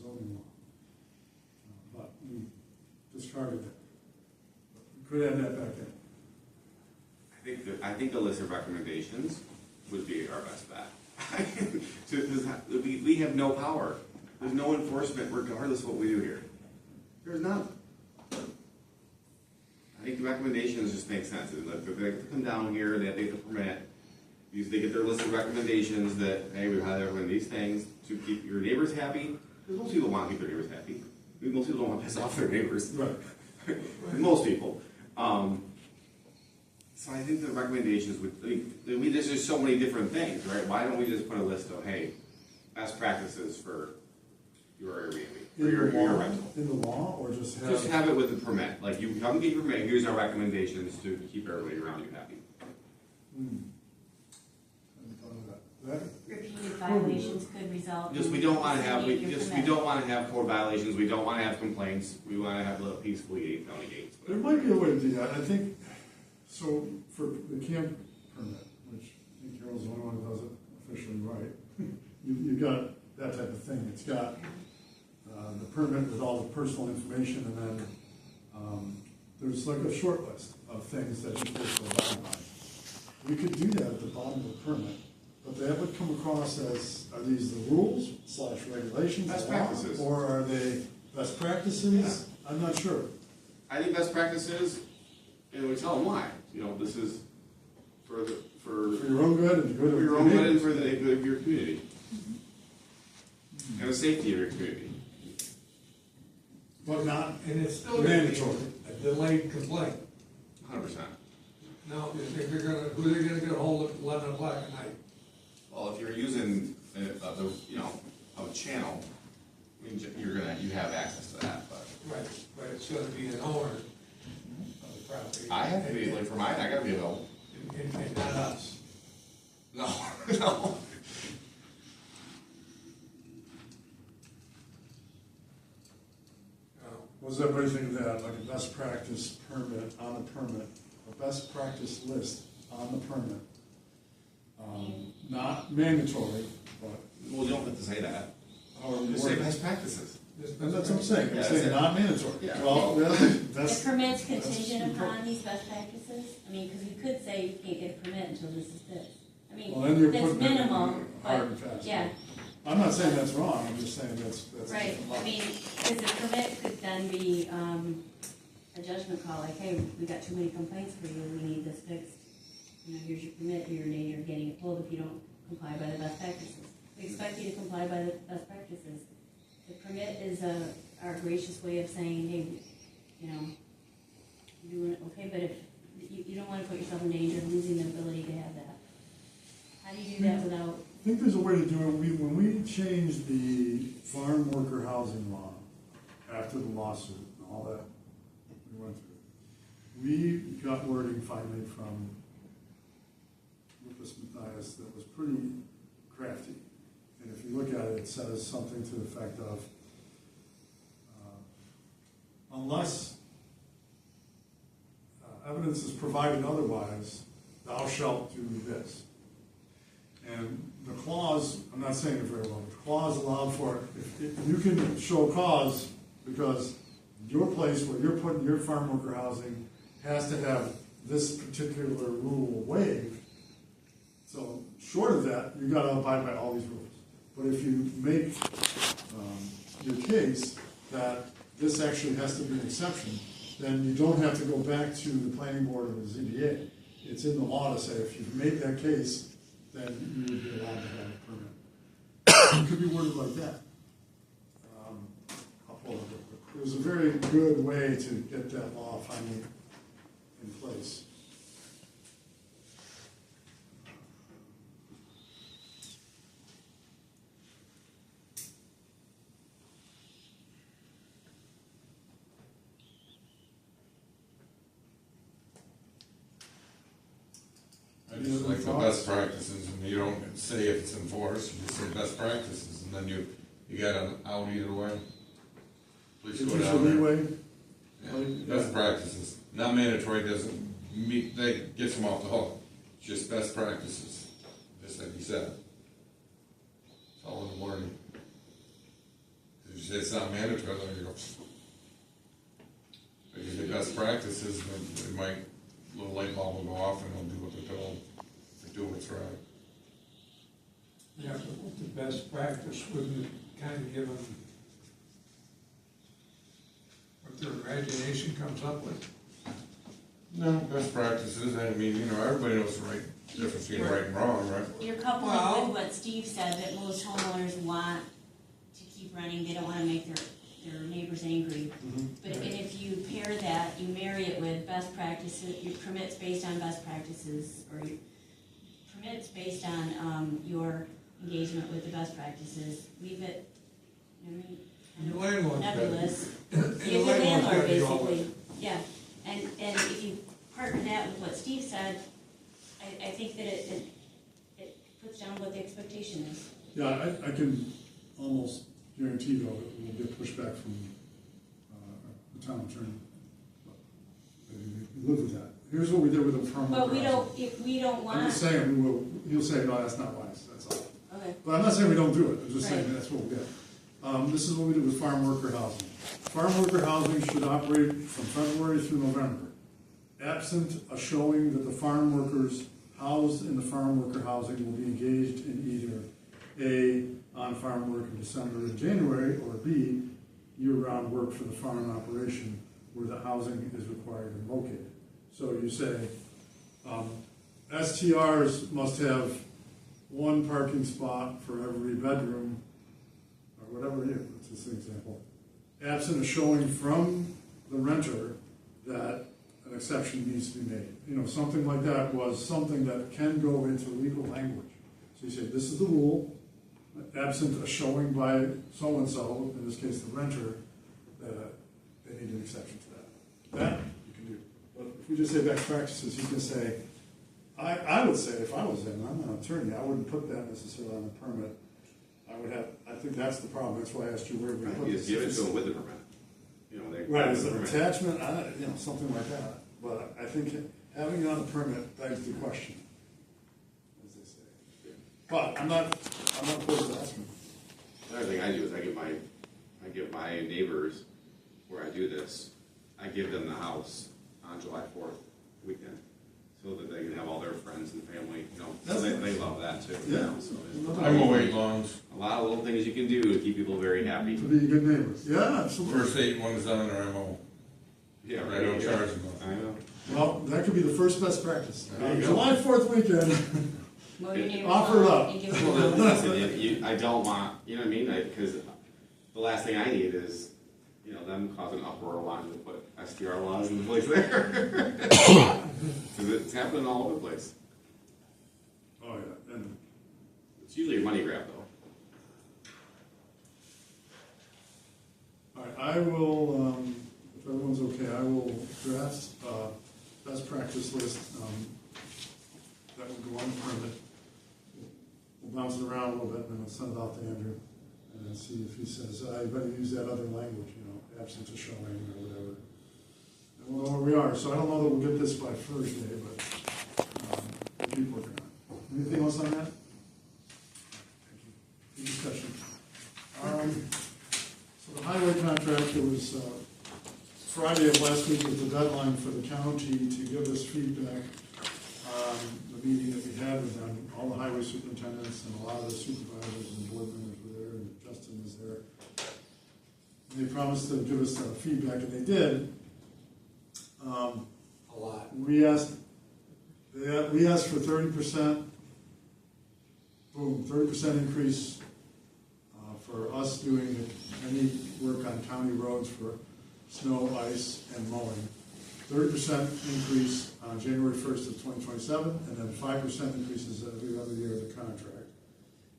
[SPEAKER 1] zoning law. But we discarded that. We could add that back in.
[SPEAKER 4] I think the list of recommendations would be our best bet. We have no power. There's no enforcement regardless of what we do here. There's none. I think the recommendations just make sense. They have to come down here, they have to get the permit. They get their list of recommendations that, hey, we highly recommend these things to keep your neighbors happy. Because most people want to keep their neighbors happy. Most people don't want to piss off their neighbors.
[SPEAKER 1] Right.
[SPEAKER 4] Most people. So I think the recommendations would, there's just so many different things, right? Why don't we just put a list of, hey, best practices for your Airbnb, or your rental?
[SPEAKER 1] In the law, or just have?
[SPEAKER 4] Just have it with the permit, like you come get your permit, here's our recommendations to keep everybody around you happy.
[SPEAKER 1] Hadn't thought of that.
[SPEAKER 2] Repeated violations could result.
[SPEAKER 4] Just, we don't wanna have, we don't wanna have code violations, we don't wanna have complaints, we wanna have a little peacefully down the gates.
[SPEAKER 1] There might be a way to do that, I think, so for the camp permit, which I think Carol's the only one who does it officially right, you've got that type of thing. It's got the permit with all the personal information, and then there's like a short list of things that you're supposed to abide by. We could do that at the bottom of the permit, but that would come across as, are these the rules / regulations?
[SPEAKER 4] Best practices.
[SPEAKER 1] Or are they best practices? Yeah. I'm not sure.
[SPEAKER 4] I think best practices, and we tell them why. This is for
[SPEAKER 1] your own good and the good of
[SPEAKER 4] your own good and for the good of your community. And the safety of your community.
[SPEAKER 1] But not
[SPEAKER 6] And it's still gonna be
[SPEAKER 1] mandatory.
[SPEAKER 6] a delayed complaint.
[SPEAKER 4] 100%.
[SPEAKER 6] Now, who are they gonna get a hold of at 11 o'clock at night?
[SPEAKER 4] Well, if you're using a channel, I mean, you have access to that, but.
[SPEAKER 6] Right, but it's gonna be an owner of the property.
[SPEAKER 4] I have to be, like, for mine, I gotta be available.
[SPEAKER 6] And not us.
[SPEAKER 4] No, no.
[SPEAKER 1] What does everybody think of that, like a best practice permit on the permit, a best practice list on the permit? Not mandatory, but.
[SPEAKER 4] Well, you don't have to say that.
[SPEAKER 1] However,
[SPEAKER 4] Just say best practices.
[SPEAKER 1] And that's what I'm saying,
[SPEAKER 4] Yeah,
[SPEAKER 1] I'm saying
[SPEAKER 4] that's it.
[SPEAKER 1] not mandatory.
[SPEAKER 4] Yeah.
[SPEAKER 1] Well,
[SPEAKER 2] The
[SPEAKER 1] that's.
[SPEAKER 2] permit's contingent upon these best practices? I mean, because we could say you can't get a permit until this is this. I
[SPEAKER 1] Well, then you're
[SPEAKER 2] mean, that's
[SPEAKER 1] putting it
[SPEAKER 2] minimal,
[SPEAKER 1] hard and
[SPEAKER 2] but,
[SPEAKER 1] fast.
[SPEAKER 2] yeah,
[SPEAKER 1] I'm not saying that's wrong, I'm just saying that's.
[SPEAKER 2] right. I mean, because the permit could then be, a judgment call, like, hey, we got too many complaints for you, we need this fixed. You know, here's your permit, you're getting it pulled if you don't comply by the best practices. We expect you to comply by the best practices. The permit is our gracious way of saying, hey, you know, you're doing it okay, but if you don't want to put yourself in danger of losing the ability to have that. How do you do that without?
[SPEAKER 1] I think there's a way to do it. When we changed the farm worker housing law after the lawsuit and all that we went through, we got wording finally from Lucas Matthias that was pretty crafty. And if you look at it, it says something to the effect of, unless evidence is provided otherwise, thou shalt do this. And the clause, I'm not saying it very well, but the clause allowed for it. If you can show cause because your place where you're putting your farm worker housing has to have this particular rule waived. So short of that, you gotta abide by all these rules. But if you make your case that this actually has to be an exception, then you don't have to go back to the planning board or the ZBA. It's in the law to say if you've made that case, then you would be allowed to have a permit. It could be worded like that. I'll pull it up real quick. It was a very good way to get that law finally in place.
[SPEAKER 5] I just like the best practices, and you don't say if it's enforced, you just say best practices, and then you got an out either way. Please go down there.
[SPEAKER 1] Leeway.
[SPEAKER 5] Yeah, best practices, not mandatory, doesn't meet, that gets them off the hook, just best practices, just like you said. It's all in the wording. If you say it's not mandatory, then you go. If you say best practices, then it might, a little light bulb will go off and they'll do what they're told, to do what's right.
[SPEAKER 8] Yeah, but with the best practice, wouldn't it kind of give them what their imagination comes up with?
[SPEAKER 5] No, best practices, I mean, you know, everybody knows the right difference between right and wrong, right?
[SPEAKER 2] You're coupling
[SPEAKER 8] Well-
[SPEAKER 2] with what Steve said, that most homeowners want to keep running, they don't wanna make their neighbors angry. But and if you pair that, you marry it with best practices, your permits based on best practices, or your permits based on, your engagement with the best practices, leave it, I mean,
[SPEAKER 8] And the landlord's got to
[SPEAKER 2] nebulous.
[SPEAKER 8] and
[SPEAKER 2] You're
[SPEAKER 8] the
[SPEAKER 2] the
[SPEAKER 8] landlord's
[SPEAKER 2] landlord,
[SPEAKER 8] got to do all
[SPEAKER 2] basically,
[SPEAKER 8] this.
[SPEAKER 2] yeah, and if you partner that with what Steve said, I think that it puts down what the expectation is.
[SPEAKER 1] Yeah, I can almost guarantee though that we'll get pushback from the town attorney. Maybe we live with that. Here's what we did with the farm worker
[SPEAKER 2] But we
[SPEAKER 1] housing.
[SPEAKER 2] don't, if we don't
[SPEAKER 1] I'm
[SPEAKER 2] want,
[SPEAKER 1] just saying, he'll say, no, that's not wise, that's all.
[SPEAKER 2] okay,
[SPEAKER 1] But I'm not saying we don't do it, I'm just saying
[SPEAKER 2] Right.
[SPEAKER 1] that's what we did. This is what we did with farm worker housing. Farm worker housing should operate from February through November, absent a showing that the farm workers housed in the farm worker housing will be engaged in either A, on-farm work in December and January, or B, year-round work for the farm operation where the housing is required and located. So you say, STRs must have one parking spot for every bedroom, or whatever it is, that's just an example. Absent a showing from the renter that an exception needs to be made. You know, something like that was something that can go into legal language. So you say, this is the rule, absent a showing by so-and-so, in this case the renter, that they need an exception to that. That you can do. But if we just say best practices, you can say, I would say, if I was him, I'm an attorney, I wouldn't put that necessarily on the permit. I think that's the problem, that's why I asked you where we put
[SPEAKER 4] You
[SPEAKER 1] this.
[SPEAKER 4] just give it to them with the permit. You know, they.
[SPEAKER 1] Right, as
[SPEAKER 4] the
[SPEAKER 1] an
[SPEAKER 4] permit.
[SPEAKER 1] attachment, something like that. But I think having it on the permit begs the question, as they say. But I'm not opposed to asking.
[SPEAKER 4] The other thing I do is I give my neighbors, where I do this, I give them the house on July 4th weekend, so that they can have all their friends and family, you know, so
[SPEAKER 1] That's
[SPEAKER 4] they
[SPEAKER 1] nice.
[SPEAKER 4] love that too.
[SPEAKER 1] Yeah.
[SPEAKER 4] You know, so there's
[SPEAKER 5] I'm away lawns,
[SPEAKER 4] a lot of little things you can do to keep people very happy.
[SPEAKER 1] To be good neighbors. Yeah, absolutely.
[SPEAKER 5] first 8 ones on, or I'm all,
[SPEAKER 4] Yeah,
[SPEAKER 5] I don't charge them.
[SPEAKER 4] I know.
[SPEAKER 1] Well, that could be the first best practice.
[SPEAKER 5] There you go.
[SPEAKER 1] July 4th weekend,
[SPEAKER 2] Mow your neighbor's
[SPEAKER 1] Offer it
[SPEAKER 2] lawn
[SPEAKER 1] up.
[SPEAKER 2] and give them
[SPEAKER 4] Well,
[SPEAKER 2] a-
[SPEAKER 4] listen, I don't want, you know what I mean, because the last thing I need is, you know, them causing uproar wanting to put STR laws in place there. Because it's happening all over the place.
[SPEAKER 1] oh yeah, and
[SPEAKER 4] It's usually a money grab though.
[SPEAKER 1] all right, I will, if everyone's okay, I will draft best practice list that will go on the permit. We'll bounce it around a little bit and then I'll send it out to Andrew and then see if he says, you better use that other language, you know, absent of showing or whatever. And we'll know where we are. So I don't know that we'll get this by Thursday, but we'll keep working on it. Anything else on that? Thank you. Good discussion. So the highway contract, it was Friday of last week was the deadline for the county to give us feedback on the meeting that we had with them. All the highway superintendents and a lot of the supervisors and board members were there, and Justin was there. And they promised to give us feedback, and they did.
[SPEAKER 6] A lot.
[SPEAKER 1] We asked for 30%, boom, 30% increase for us doing any work on county roads for snow, ice, and mowing. 30% increase on January 1st of 2027, and then 5% increases every other year of the contract.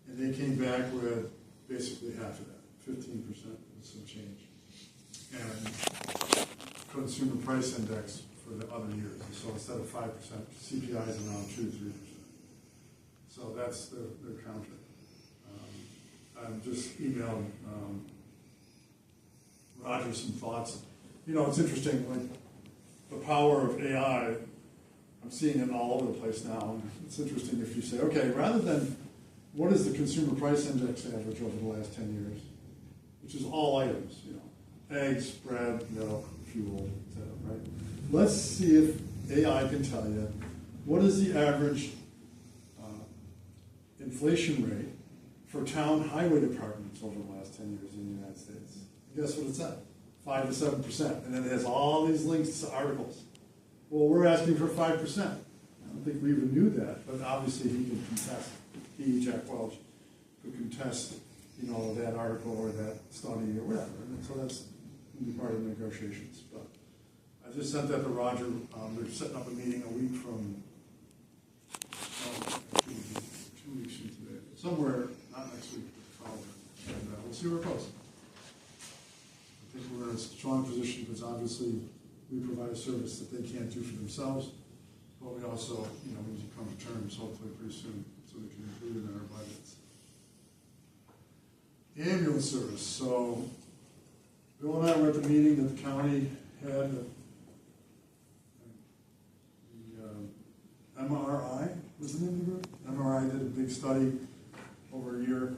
[SPEAKER 1] And they came back with basically half of that, 15% with some change. And consumer price index for the other years. So instead of 5%, CPI is around 2-3%. So that's their counter. I've just emailed Roger some thoughts. You know, it's interesting, like the power of AI, I'm seeing it all over the place now. And it's interesting if you say, okay, rather than what is the consumer price index average over the last 10 years, which is all items, you know, eggs, bread, milk, fuel, etc., right? Let's see if AI can tell you what is the average inflation rate for town highway departments over the last 10 years in the United States. And guess what it's at? 5 to 7%. And then it has all these links to articles. Well, we're asking for 5%. I don't think we even knew that, but obviously he can contest. He, Jack Welch, could contest, you know, that article or that study or whatever. And so that's going to be part of the negotiations. But I just sent that to Roger. We're setting up a meeting a week from 2 weeks from today. Somewhere, not next week, but the following. And we'll see where it goes. I think we're in a strong position because obviously we provide a service that they can't do for themselves, but we also, you know, we need to come to terms hopefully pretty soon so we can include it in our budgets. The ambulance service. So Bill and I were at the meeting that the county had. The MRI was the name of the group. MRI did a big study over a year,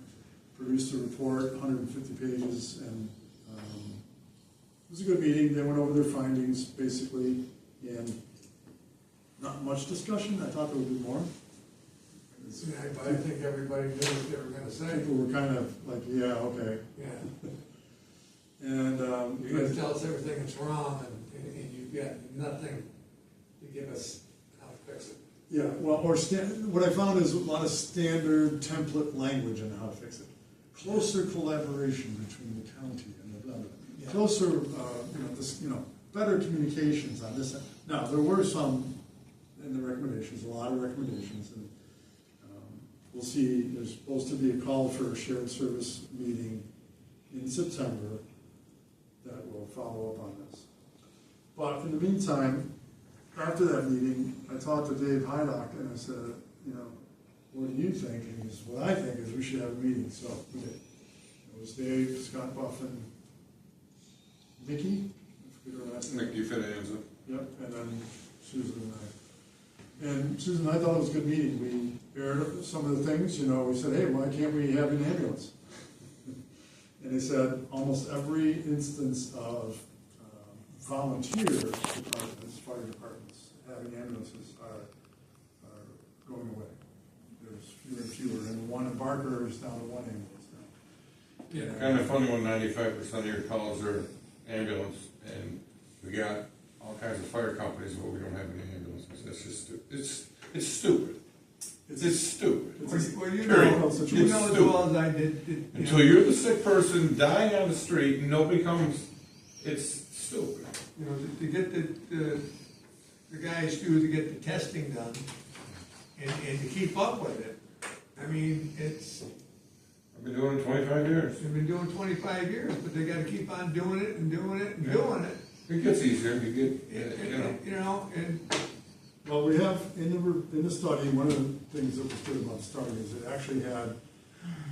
[SPEAKER 1] produced a report, 150 pages, and it was a good meeting. They went over their findings, basically, and not much discussion. I thought there would be more.
[SPEAKER 6] I think everybody knew what they were gonna say.
[SPEAKER 1] People were kind of like, yeah, okay.
[SPEAKER 6] Yeah,
[SPEAKER 1] And
[SPEAKER 6] you're gonna tell us everything that's wrong, and you've got nothing to give us how to fix it.
[SPEAKER 1] yeah, well, or what I found is a lot of standard template language on how to fix it. Closer collaboration between the county and the government.
[SPEAKER 6] Yeah.
[SPEAKER 1] Closer, better communications on this. Now, there were some in the recommendations, a lot of recommendations, and we'll see. There's supposed to be a call for a shared service meeting in September that will follow up on this. But in the meantime, after that meeting, I talked to Dave Hydock and I said, you know, what do you think? And he says, what I think is we should have a meeting. So we did. It was Dave, Scott Buffin, Vicky, I forget her last name.
[SPEAKER 5] Nick Buchanan.
[SPEAKER 1] Yep, and then Susan and I. And Susan and I thought it was a good meeting. We aired some of the things, you know, we said, hey, why can't we have an ambulance? And they said almost every instance of volunteer departments, fire departments, having ambulances are going away. There's fewer and fewer, and the one in Barker is down to one ambulance now.
[SPEAKER 6] Yeah.
[SPEAKER 5] Kind of funny when 95% of your calls are ambulance, and we got kinds of fire companies, but we don't have any ambulances. That's just, it's stupid. It's stupid.
[SPEAKER 6] Well, you
[SPEAKER 5] Period.
[SPEAKER 6] know,
[SPEAKER 5] It's
[SPEAKER 6] you know as
[SPEAKER 5] stupid.
[SPEAKER 6] well as I did.
[SPEAKER 5] Until you're the sick person dying on the street and nobody comes, it's stupid.
[SPEAKER 6] You know, to get the guys to get the testing done and to keep up with it. I mean,
[SPEAKER 5] I've been doing it 25 years.
[SPEAKER 6] they've been doing 25 years, but they gotta keep on doing it and doing it and doing it.
[SPEAKER 5] It gets easier, you get,
[SPEAKER 6] You know, and
[SPEAKER 1] Well, we have, in the study, one of the things that was good about starting is it actually had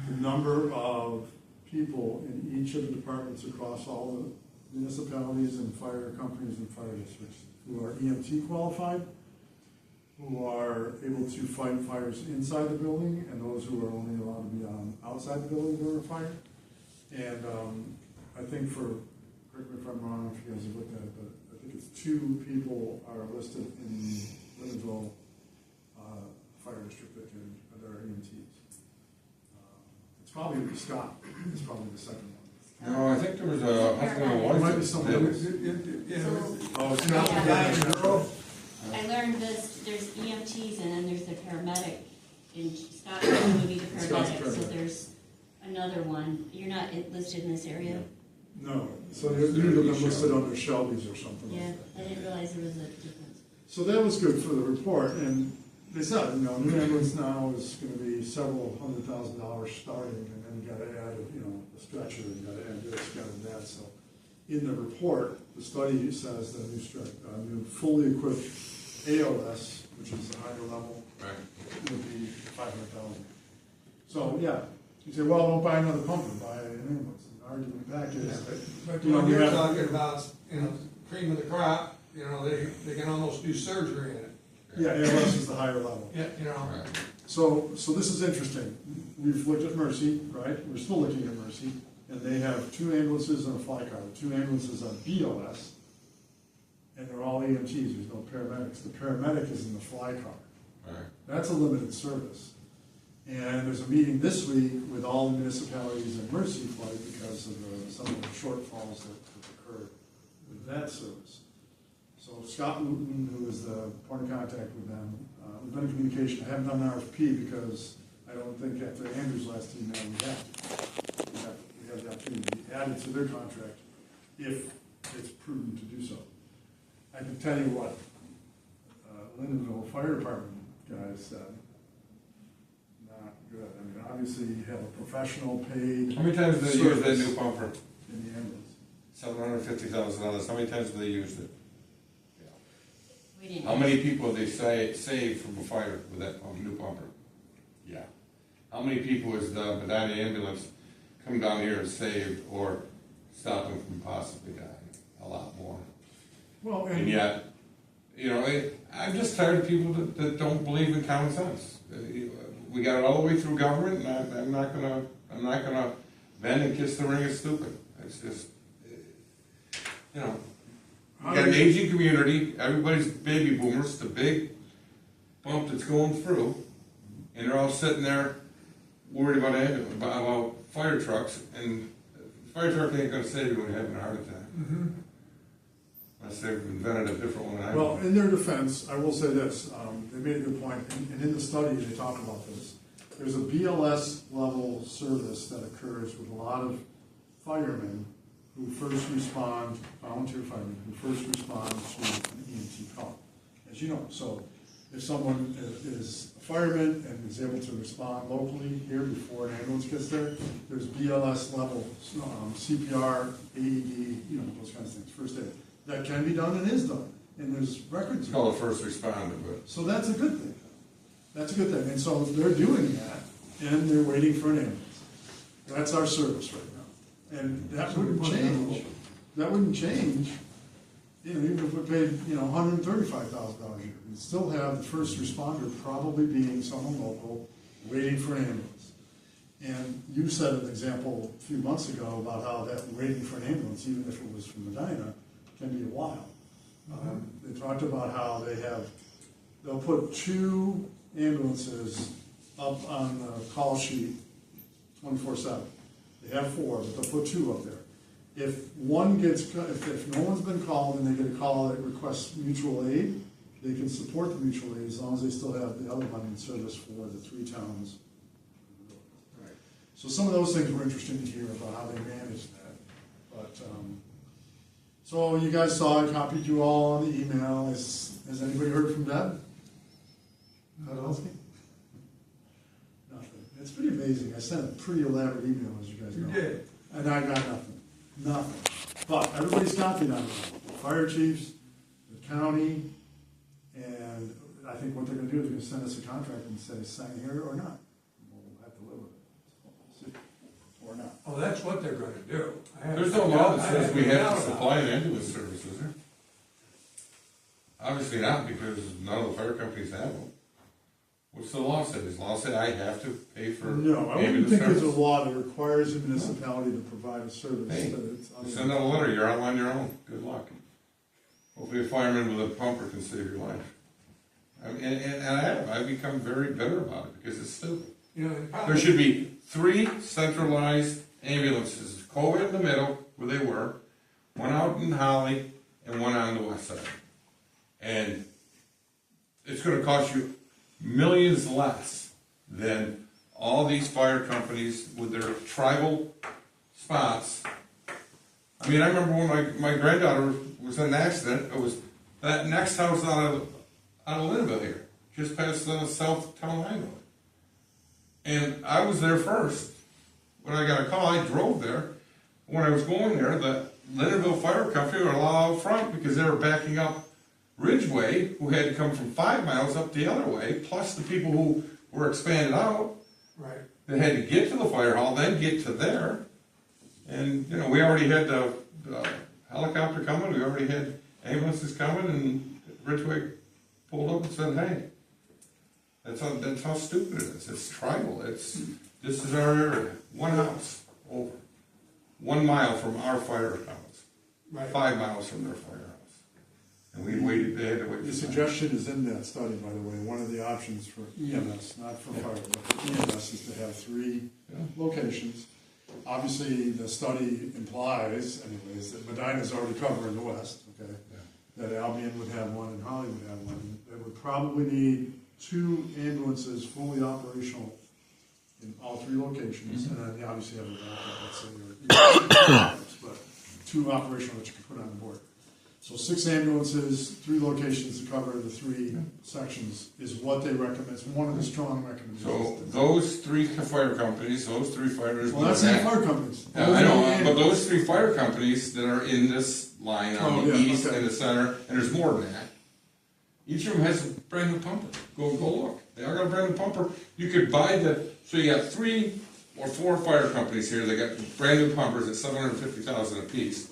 [SPEAKER 1] the number of people in each of the departments across all the municipalities and fire companies and fire districts who are EMT qualified, who are able to fight fires inside the building, and those who are only allowed to be on outside the building during a fire. And I think correct me if I'm wrong, if you guys have looked at it, but I think it's 2 people are listed in the Lindenville Fire District that are EMTs. It's probably Scott, it's probably the second one.
[SPEAKER 5] No, I think there was a husband and wife.
[SPEAKER 1] Might be something
[SPEAKER 5] that-
[SPEAKER 1] else. Oh, it's
[SPEAKER 6] you know,
[SPEAKER 1] not
[SPEAKER 6] the guy and the girl.
[SPEAKER 2] I learned this, there's EMTs and then there's the paramedic. In Scotland would be the
[SPEAKER 1] Scott's
[SPEAKER 2] paramedic, so
[SPEAKER 1] paramedic.
[SPEAKER 2] there's another one. You're not listed in this area?
[SPEAKER 1] No, so they're listed under Shelby's or something
[SPEAKER 2] Yeah,
[SPEAKER 1] like that.
[SPEAKER 2] I didn't realize there was a difference.
[SPEAKER 1] So that was good for the report, and they said, new ambulance now is gonna be several $100,000 starting, and then you gotta add, a stretcher, you gotta add this, you gotta add that, so. In the report, the study says that a new fully equipped AOS, which is the higher level,
[SPEAKER 5] Right.
[SPEAKER 1] would be 500,000. So, yeah, you say, well, don't buy another pump and buy an ambulance. And the argument back is that,
[SPEAKER 6] But
[SPEAKER 1] you know,
[SPEAKER 6] when
[SPEAKER 1] we
[SPEAKER 6] you're
[SPEAKER 1] have-
[SPEAKER 6] talking about, cream of the crop, they can almost do surgery in it.
[SPEAKER 1] yeah, AOS is the higher level.
[SPEAKER 6] Yeah,
[SPEAKER 5] Right.
[SPEAKER 1] So this is interesting. We've looked at Mercy, right? We're still looking at Mercy, and they have 2 ambulances and a fly car. 2 ambulances on BOS, and they're all EMTs, there's no paramedics. The paramedic is in the fly car.
[SPEAKER 5] Right.
[SPEAKER 1] That's a limited service. And there's a meeting this week with all the municipalities in Mercy Flight because of some of the shortfalls that occur with that service. So Scott Wooten, who is the point of contact with them, we've been in communication. I haven't done an RFP because I don't think after Andrew's last email we have the opportunity to be added to their contract if it's prudent to do so. I can tell you what Lindenville Fire Department guys said. Not good. I mean, obviously you have a professional paid.
[SPEAKER 5] How many times do they use that
[SPEAKER 1] service
[SPEAKER 5] new pumper?
[SPEAKER 1] in the ambulance?
[SPEAKER 5] $750,000. How many times do they use it?
[SPEAKER 2] We didn't.
[SPEAKER 5] How many people they save from a fire with that new pumper? Yeah. How many people has the Medina ambulance come down here and saved or stopped them from possibly dying? A lot more.
[SPEAKER 1] Well,
[SPEAKER 5] And yet, I'm just tired of people that don't believe in common sense. We got it all the way through government, and I'm not gonna bend and kiss the ring of stupid. It's just, we got an aging community, everybody's baby boomers, the big bump that's going through, and they're all sitting there worried about fire trucks, and fire truck ain't gonna save you when you're having a heart attack. Unless they've invented a different one.
[SPEAKER 1] well, in their defense, I will say this, they made a good point, and in the study they talk about this. There's a BLS level service that occurs with a lot of firemen who first respond, volunteer firemen, who first respond to an EMT call, as you know. So if someone is a fireman and is able to respond locally here before an ambulance gets there, there's BLS level CPR, AED, those kinds of things, first aid. That can be done and is done, and there's records.
[SPEAKER 5] It's called a first responder, but.
[SPEAKER 1] So that's a good thing. That's a good thing, and so they're doing that, and they're waiting for an ambulance. That's our service right now, and that wouldn't change. That wouldn't change, even if we paid, $135,000 a year. We'd still have the first responder probably being someone local, waiting for an ambulance. And you said an example a few months ago about how that waiting for an ambulance, even if it was from Medina, can be a while. They talked about how they'll put 2 ambulances up on the call sheet 24/7. They have 4, but they'll put 2 up there. if one gets, if no one's been called and they get a call that requests mutual aid, they can support the mutual aid as long as they still have the other one in service for the 3 towns.
[SPEAKER 6] Right.
[SPEAKER 1] So some of those things were interesting to hear about how they manage that. But, so you guys saw, I copied you all on the email. Has anybody heard from Deb? Podolsky? Nothing. It's pretty amazing. I sent a pretty elaborate email, as you guys
[SPEAKER 6] You
[SPEAKER 1] know.
[SPEAKER 6] did.
[SPEAKER 1] And I got nothing. Nothing. But everybody's copied on it. The fire chiefs, the county, and I think what they're gonna do is they're gonna send us a contract and say, sign here or not. We'll have to live with it. Or not.
[SPEAKER 8] Oh, that's what they're gonna do.
[SPEAKER 5] There's no law that says we have to supply an ambulance service, is there? Obviously not, because none of the fire companies have them. What's the law say? Does the law say I have to pay for
[SPEAKER 1] No, I wouldn't
[SPEAKER 5] ambulance
[SPEAKER 1] think there's a
[SPEAKER 5] service?
[SPEAKER 1] law that requires a municipality to provide a service.
[SPEAKER 5] Hey,
[SPEAKER 1] that it's other
[SPEAKER 5] Send out a letter, you're out on your own, good luck. Hopefully a fireman with a pumper can save your life. I mean, and I've become very bitter about it, because it's stupid.
[SPEAKER 6] You know,
[SPEAKER 5] There should be 3 centralized ambulances, COVID in the middle, where they were, one out in Holly, and one on the west side. And it's gonna cost you millions less than all these fire companies with their tribal spots. I mean, I remember when my granddaughter was in an accident, it was that next house out of Linville here, just past the South Town Line Road. And I was there first. When I got a call, I drove there. When I was going there, the Linville Fire Company were allowed out front because they were backing up Ridgeway, who had to come from 5 miles up the other way, plus the people who were expanded out.
[SPEAKER 6] right.
[SPEAKER 5] They had to get to the fire hall, then get to there. And, you know, we already had the helicopter coming, we already had ambulances coming, and Ridgeway pulled up and said, hey, that's how stupid it is. It's tribal. This is our area. One house over. 1 mile from our firehouse.
[SPEAKER 6] Right.
[SPEAKER 5] 5 miles from their firehouse. And we waited, they had to wait.
[SPEAKER 1] The
[SPEAKER 5] for time.
[SPEAKER 1] suggestion is in that study, by the way, one of the options for EMS, not for fire, but for EMS is to have 3
[SPEAKER 5] Yeah.
[SPEAKER 1] locations. Obviously, the study implies, anyways, that Medina's already covering the west, okay? That Albion would have one and Holly would have one. They would probably need 2 ambulances fully operational in all 3 locations, and then you obviously have a backup, let's say, but 2 operational that you can put on board. So 6 ambulances, 3 locations to cover the 3 sections is what they recommend. It's one of the strong recommendations.
[SPEAKER 5] So those 3 fire companies, those 3 fighters.
[SPEAKER 1] Well, that's not fire companies.
[SPEAKER 5] Yeah, I know, but those 3 fire companies that are in this line on
[SPEAKER 1] Oh,
[SPEAKER 5] the
[SPEAKER 1] yeah,
[SPEAKER 5] east
[SPEAKER 1] okay.
[SPEAKER 5] and the center, and there's more than that. Each of them has a brand new pumper. Go look. They all got a brand new pumper. You could buy so you got 3 or 4 fire companies here. They got brand new pumpers at $750,000 a piece.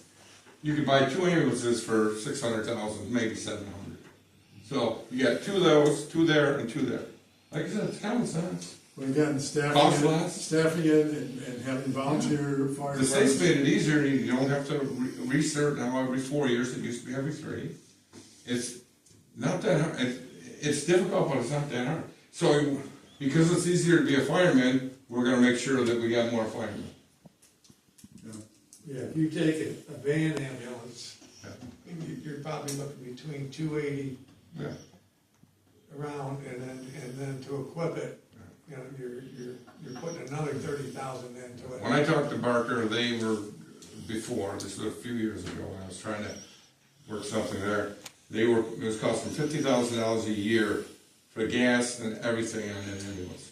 [SPEAKER 5] You could buy 2 ambulances for $600,000, maybe $700,000. So you got 2 of those, 2 there, and 2 there. Like I said, it's common sense.
[SPEAKER 1] But again,
[SPEAKER 5] Cost
[SPEAKER 1] staffing
[SPEAKER 5] less.
[SPEAKER 1] it and having volunteer fire.
[SPEAKER 5] The state's made it easier. You don't have to restart now every 4 years. It used to be every 3. It's not that hard. It's difficult, but it's not that hard. So because it's easier to be a fireman, we're going to make sure that we got more firemen.
[SPEAKER 6] Yeah, if you take a van ambulance,
[SPEAKER 5] Yeah.
[SPEAKER 6] you're probably looking between 280
[SPEAKER 5] Yeah.
[SPEAKER 6] around, and then to equip it, you know, you're putting another 30,000 into it.
[SPEAKER 5] When I talked to Barker, they were before. This was a few years ago when I was trying to work something there. It was costing $50,000 a year for gas and everything on that ambulance.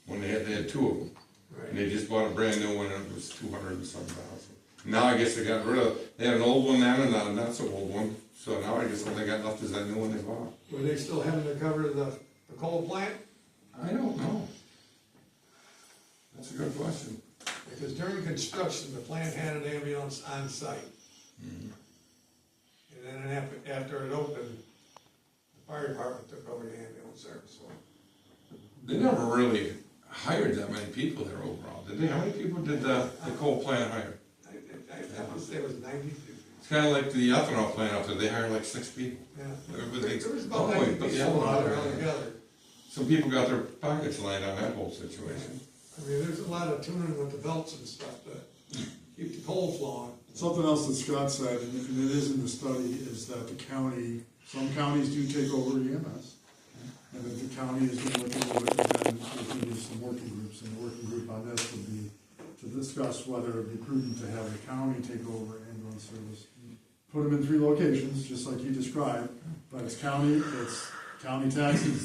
[SPEAKER 5] When they had 2 of them. And
[SPEAKER 6] Right.
[SPEAKER 5] they just bought a brand new one and it was $200 and some thousand. Now I guess they got rid of, they had an old one then and a not so old one. So now I guess all they got left is that new one they bought.
[SPEAKER 6] Were they still having to cover the coal plant?
[SPEAKER 5] I don't know. That's a good question.
[SPEAKER 6] Because during construction, the plant had an ambulance on site. And then after it opened, the fire department took over the ambulance service. So
[SPEAKER 5] They never really hired that many people there overall, did they? How many people did the coal plant hire?
[SPEAKER 6] I would say it was 90.
[SPEAKER 5] It's kind of like the ethanol plant out there, they hire like 6 people.
[SPEAKER 6] Yeah.
[SPEAKER 5] But they-
[SPEAKER 6] There was
[SPEAKER 5] oh,
[SPEAKER 6] about 90
[SPEAKER 5] wait, but the
[SPEAKER 6] people
[SPEAKER 5] ethanol
[SPEAKER 6] out there
[SPEAKER 5] plant-
[SPEAKER 6] altogether.
[SPEAKER 5] Some people got their pockets lined on that whole situation.
[SPEAKER 6] I mean, there's a lot of tuning with the belts and stuff to keep the coal flowing.
[SPEAKER 1] Something else that Scott said, and it is in the study, is that the county, some counties do take over EMS. And that the county is going to look into it, and then there's going to be some working groups, and the working group on this would be to discuss whether it would be prudent to have the county take over ambulance service. Put them in 3 locations, just like you described, but it's county taxes,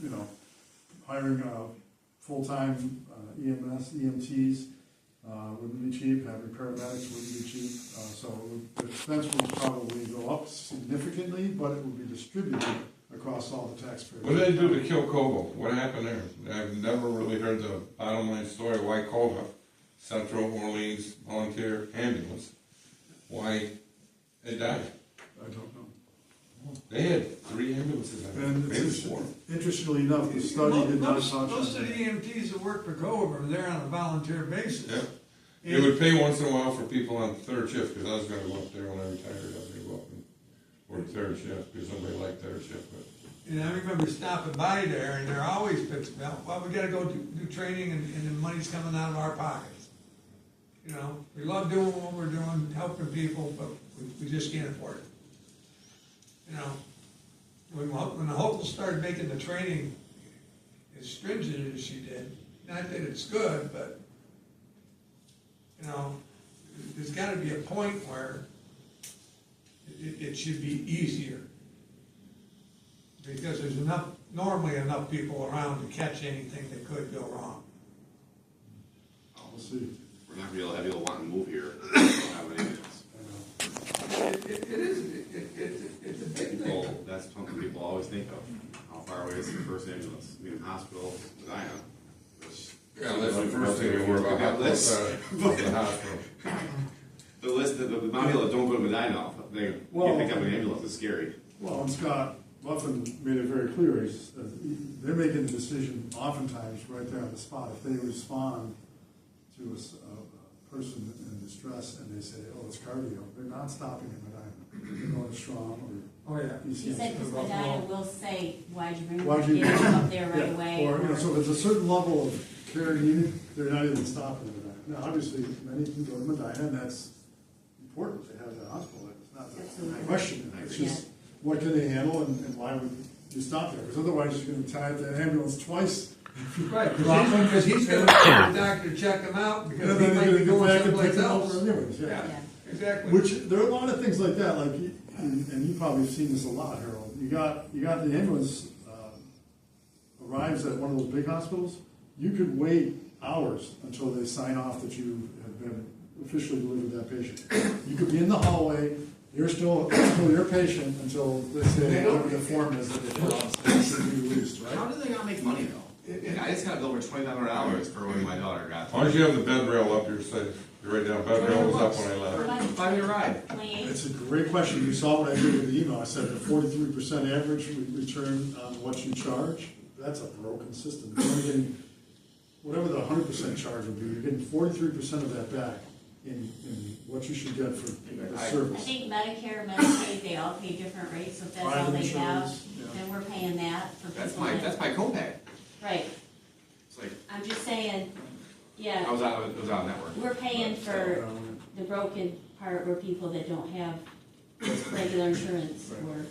[SPEAKER 1] you know, hiring full-time EMS, EMTs wouldn't be cheap, having paramedics wouldn't be cheap, so the expense would probably go up significantly, but it would be distributed across all the taxpayers.
[SPEAKER 5] What did they do to kill Cova? What happened there? I've never really heard the bottom line story why Cova, Central Orleans Volunteer Ambulance, why it died.
[SPEAKER 1] I don't know.
[SPEAKER 5] They had 3 ambulances, I think,
[SPEAKER 1] And
[SPEAKER 5] maybe
[SPEAKER 1] it's,
[SPEAKER 5] 4.
[SPEAKER 1] interestingly enough, the study did not touch on
[SPEAKER 6] Most of the
[SPEAKER 1] that.
[SPEAKER 6] EMTs that work for Cove are there on a volunteer basis.
[SPEAKER 5] Yeah. It would pay once in a while for people on 3rd shift, because I was gonna go up there when I retired, I was gonna go up and work 3rd shift, because nobody liked 3rd shift, but.
[SPEAKER 6] And I remember stopping by there, and they're always bitching about, well, we gotta go do training, and the money's coming out of our pockets. You know, we love doing what we're doing, helping people, but we just can't afford it. You know, when the Hope started making the training as stringent as she did, not that it's good, but, you know, there's gotta be a point where it should be easier. Because there's normally enough people around to catch anything that could go wrong.
[SPEAKER 1] We'll see.
[SPEAKER 4] We're not gonna be able to have people want to move here. We don't have any units.
[SPEAKER 6] It's a big
[SPEAKER 4] People,
[SPEAKER 6] thing.
[SPEAKER 4] that's something people always think of. How far away is the first ambulance? I mean, hospital, Medina. Which-
[SPEAKER 5] Yeah, that's the first thing we worry about, how close the hospital.
[SPEAKER 4] The list, the amount of people that don't go to Medina, they
[SPEAKER 1] Well-
[SPEAKER 4] get picked up in an ambulance is scary.
[SPEAKER 1] Well, and Scott Buffin made it very clear, they're making the decision oftentimes right there on the spot. If they respond to a person in distress and they say, oh, it's cardio, they're not stopping in Medina. They're going to Strong
[SPEAKER 6] Oh, yeah.
[SPEAKER 1] or
[SPEAKER 2] He
[SPEAKER 1] ECM.
[SPEAKER 2] said, because Medina will say, why'd you bring
[SPEAKER 1] Why'd
[SPEAKER 2] them,
[SPEAKER 1] you-
[SPEAKER 2] get them up there right
[SPEAKER 1] Yeah,
[SPEAKER 2] away?
[SPEAKER 1] Or, you know, so if there's a certain level of care needed, they're not even stopping in Medina. Now, obviously, many can go to Medina, and that's important, they have that hospital, it's not
[SPEAKER 2] Absolutely.
[SPEAKER 1] a question. It's just, what can they handle and why would you stop there? Because otherwise, you're gonna tie the ambulance twice.
[SPEAKER 6] Right, because he's gonna have the doctor check him out, because
[SPEAKER 1] And
[SPEAKER 6] he
[SPEAKER 1] then
[SPEAKER 6] might
[SPEAKER 1] they're
[SPEAKER 6] be
[SPEAKER 1] gonna go
[SPEAKER 6] going
[SPEAKER 1] back and pick
[SPEAKER 6] someplace
[SPEAKER 1] them up
[SPEAKER 6] else.
[SPEAKER 1] for anyways, yeah.
[SPEAKER 2] Yeah.
[SPEAKER 6] Exactly.
[SPEAKER 1] Which, there are a lot of things like that, like, and you probably have seen this a lot, Harold. You got the ambulance, arrives at one of those big hospitals, you could wait hours until they sign off that you have been officially delivered that patient. You could be in the hallway, you're still your patient until they say, whatever the form is that they fill out, it's to be released,
[SPEAKER 4] How
[SPEAKER 1] right?
[SPEAKER 4] do they not make money though? I just got billed for $2,900 for when my daughter got.
[SPEAKER 5] As long as you have the bed rail up, you're safe. You're right down, bed rail was up when I left.
[SPEAKER 4] 5-minute ride.
[SPEAKER 2] 28?
[SPEAKER 1] It's a great question. You saw what I did with the email. I said the 43% average return on what you charge. That's a broken system. You're only getting, whatever the 100% charge would be, you're getting 43% of that back in what you should get for the
[SPEAKER 2] I
[SPEAKER 1] service.
[SPEAKER 2] think Medicare, Medicaid, they all pay different rates, so if that's all
[SPEAKER 1] Private
[SPEAKER 2] they have,
[SPEAKER 1] insurance, yeah.
[SPEAKER 2] then we're paying that for
[SPEAKER 4] That's
[SPEAKER 2] people
[SPEAKER 4] my,
[SPEAKER 2] that-
[SPEAKER 4] that's my copay.
[SPEAKER 2] Right,
[SPEAKER 4] It's like,
[SPEAKER 2] I'm just saying,
[SPEAKER 4] I
[SPEAKER 2] yeah,
[SPEAKER 4] was out of network.
[SPEAKER 2] we're paying for the broken part where people that don't have regular insurance or.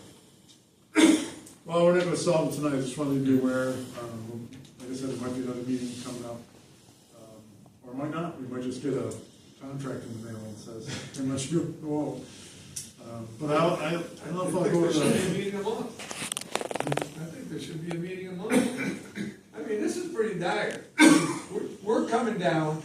[SPEAKER 1] Well, we're not going to solve it tonight. I just wanted you to be aware. Like I said, there might be another meeting coming up. Or it might not. We might just get a contract in the mail that says, how much you owe. But I don't know if I'll go
[SPEAKER 6] There
[SPEAKER 1] with
[SPEAKER 6] should be a
[SPEAKER 1] that.
[SPEAKER 6] meeting a month. I think there should be a meeting a month. I mean, this is pretty dire. We're coming down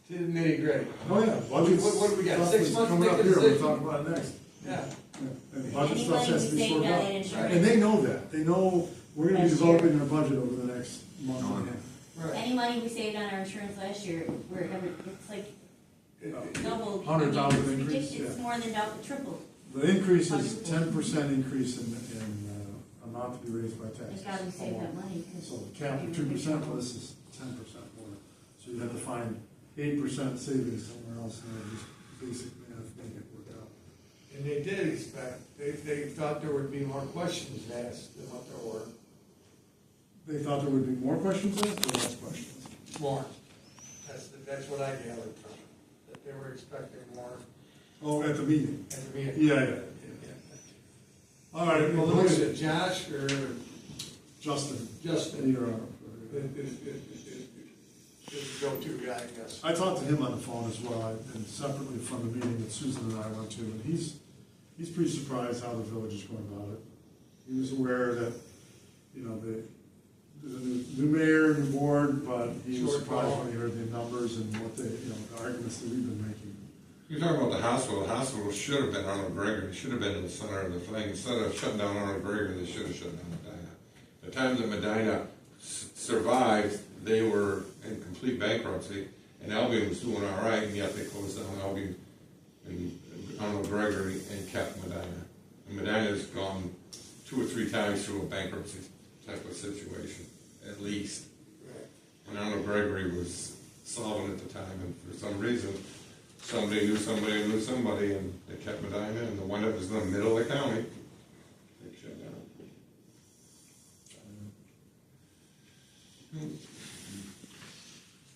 [SPEAKER 6] to the nitty gritty.
[SPEAKER 1] Oh, yeah. Budget's
[SPEAKER 6] What do we got,
[SPEAKER 1] stuff
[SPEAKER 6] 6
[SPEAKER 1] is
[SPEAKER 6] months to
[SPEAKER 1] coming
[SPEAKER 6] make
[SPEAKER 1] up
[SPEAKER 6] a
[SPEAKER 1] here. We'll
[SPEAKER 6] decision?
[SPEAKER 1] talk about it next.
[SPEAKER 6] Yeah.
[SPEAKER 1] Yeah. And budget stuff
[SPEAKER 2] Anybody
[SPEAKER 1] has
[SPEAKER 2] who
[SPEAKER 1] to be
[SPEAKER 2] saved
[SPEAKER 1] sorted
[SPEAKER 2] on
[SPEAKER 1] out.
[SPEAKER 2] that insurance.
[SPEAKER 1] And they know that. They know we're going to be
[SPEAKER 2] Last year.
[SPEAKER 1] developing our budget over the next month and a half.
[SPEAKER 6] Right.
[SPEAKER 2] Any money we saved on our insurance last year, we're gonna, it's like double.
[SPEAKER 1] 100,000 increase,
[SPEAKER 2] It's
[SPEAKER 1] yeah.
[SPEAKER 2] more than double, triple.
[SPEAKER 1] The increase is 10% increase in amount to be raised by
[SPEAKER 2] It's
[SPEAKER 1] taxes.
[SPEAKER 2] gotta be saved that money, because.
[SPEAKER 1] So the cap of 2%, well, this is 10% more. So you have to find 8% savings somewhere else, and then just basic math make it work out.
[SPEAKER 6] And they did expect, they thought there would be more questions asked than what there were.
[SPEAKER 1] They thought there would be more questions asked or less questions?
[SPEAKER 6] More. That's what I gathered from it. they were expecting more
[SPEAKER 1] Oh, at the meeting.
[SPEAKER 6] at the meeting.
[SPEAKER 1] Yeah. All right, well,
[SPEAKER 6] Who is
[SPEAKER 1] let's,
[SPEAKER 6] it, Josh or
[SPEAKER 1] Justin.
[SPEAKER 6] Justin?
[SPEAKER 1] You're
[SPEAKER 6] Is the go-to guy, I guess.
[SPEAKER 1] I talked to him on the phone as well, and separately from the meeting that Susan and I went to, and he's pretty surprised how the village is going about it. He was aware that, you know, there's a new mayor, new board, but he was surprised when he heard the numbers and what they, you know, the arguments that we've been making.
[SPEAKER 5] You're talking about the hospital should have been Arnold Gregory, should have been in the center of the thing, instead of shutting down Arnold Gregory, they should have shut down Medina. The time that Medina survived, they were in complete bankruptcy, and Albion was doing all right, and yet they closed down Albion and Arnold Gregory and kept Medina. And Medina's gone 2 or 3 times through a bankruptcy type of situation, at least. And Arnold Gregory was solvent at the time, and for some reason, somebody knew somebody who knew somebody, and they kept Medina, and the one that was in the middle of the county, they shut down.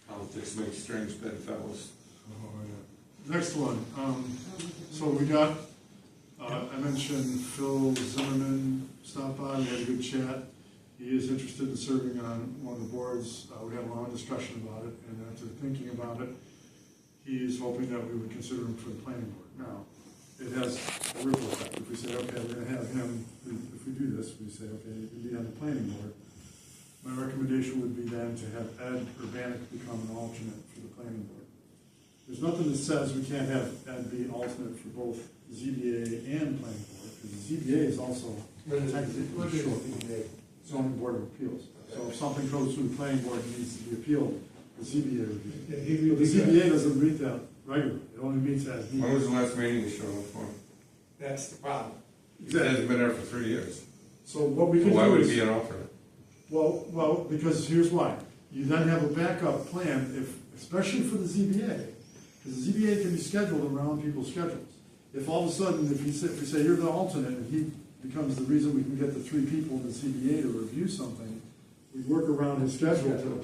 [SPEAKER 5] Politics makes strange bedfellows.
[SPEAKER 1] Oh, yeah. Next one, so we got, I mentioned Phil Zimmerman stopped by, we had a good chat. He is interested in serving on one of the boards. We had a long discussion about it, and after thinking about it, he is hoping that we would consider him for the planning board. Now, it has a ripple effect. If we say, okay, we're gonna have him, if we do this, we say, okay, you can be on the planning board. My recommendation would be then to have Ed Urbanek become an alternate for the planning board. There's nothing that says we can't have Ed be alternate for both ZBA and planning board, because the ZBA is also technically short. Zoning Board of Appeals. So if something goes through the planning board and needs to be appealed, the ZBA review. But the ZBA doesn't meet that regularly, it only meets as
[SPEAKER 5] When
[SPEAKER 1] needed.
[SPEAKER 5] was the last meeting you showed up for?
[SPEAKER 6] That's the problem.
[SPEAKER 5] It hasn't been there for 3 years.
[SPEAKER 1] So what we
[SPEAKER 5] So
[SPEAKER 1] can
[SPEAKER 5] why
[SPEAKER 1] do
[SPEAKER 5] would it
[SPEAKER 1] is,
[SPEAKER 5] be an alternate?
[SPEAKER 1] well, because here's why. You then have a backup plan, if, especially for the ZBA, because the ZBA can be scheduled around people's schedules. If all of a sudden, if we say you're the alternate, and he becomes the reason we can get the 3 people in the ZBA to review something, we work around his schedule to,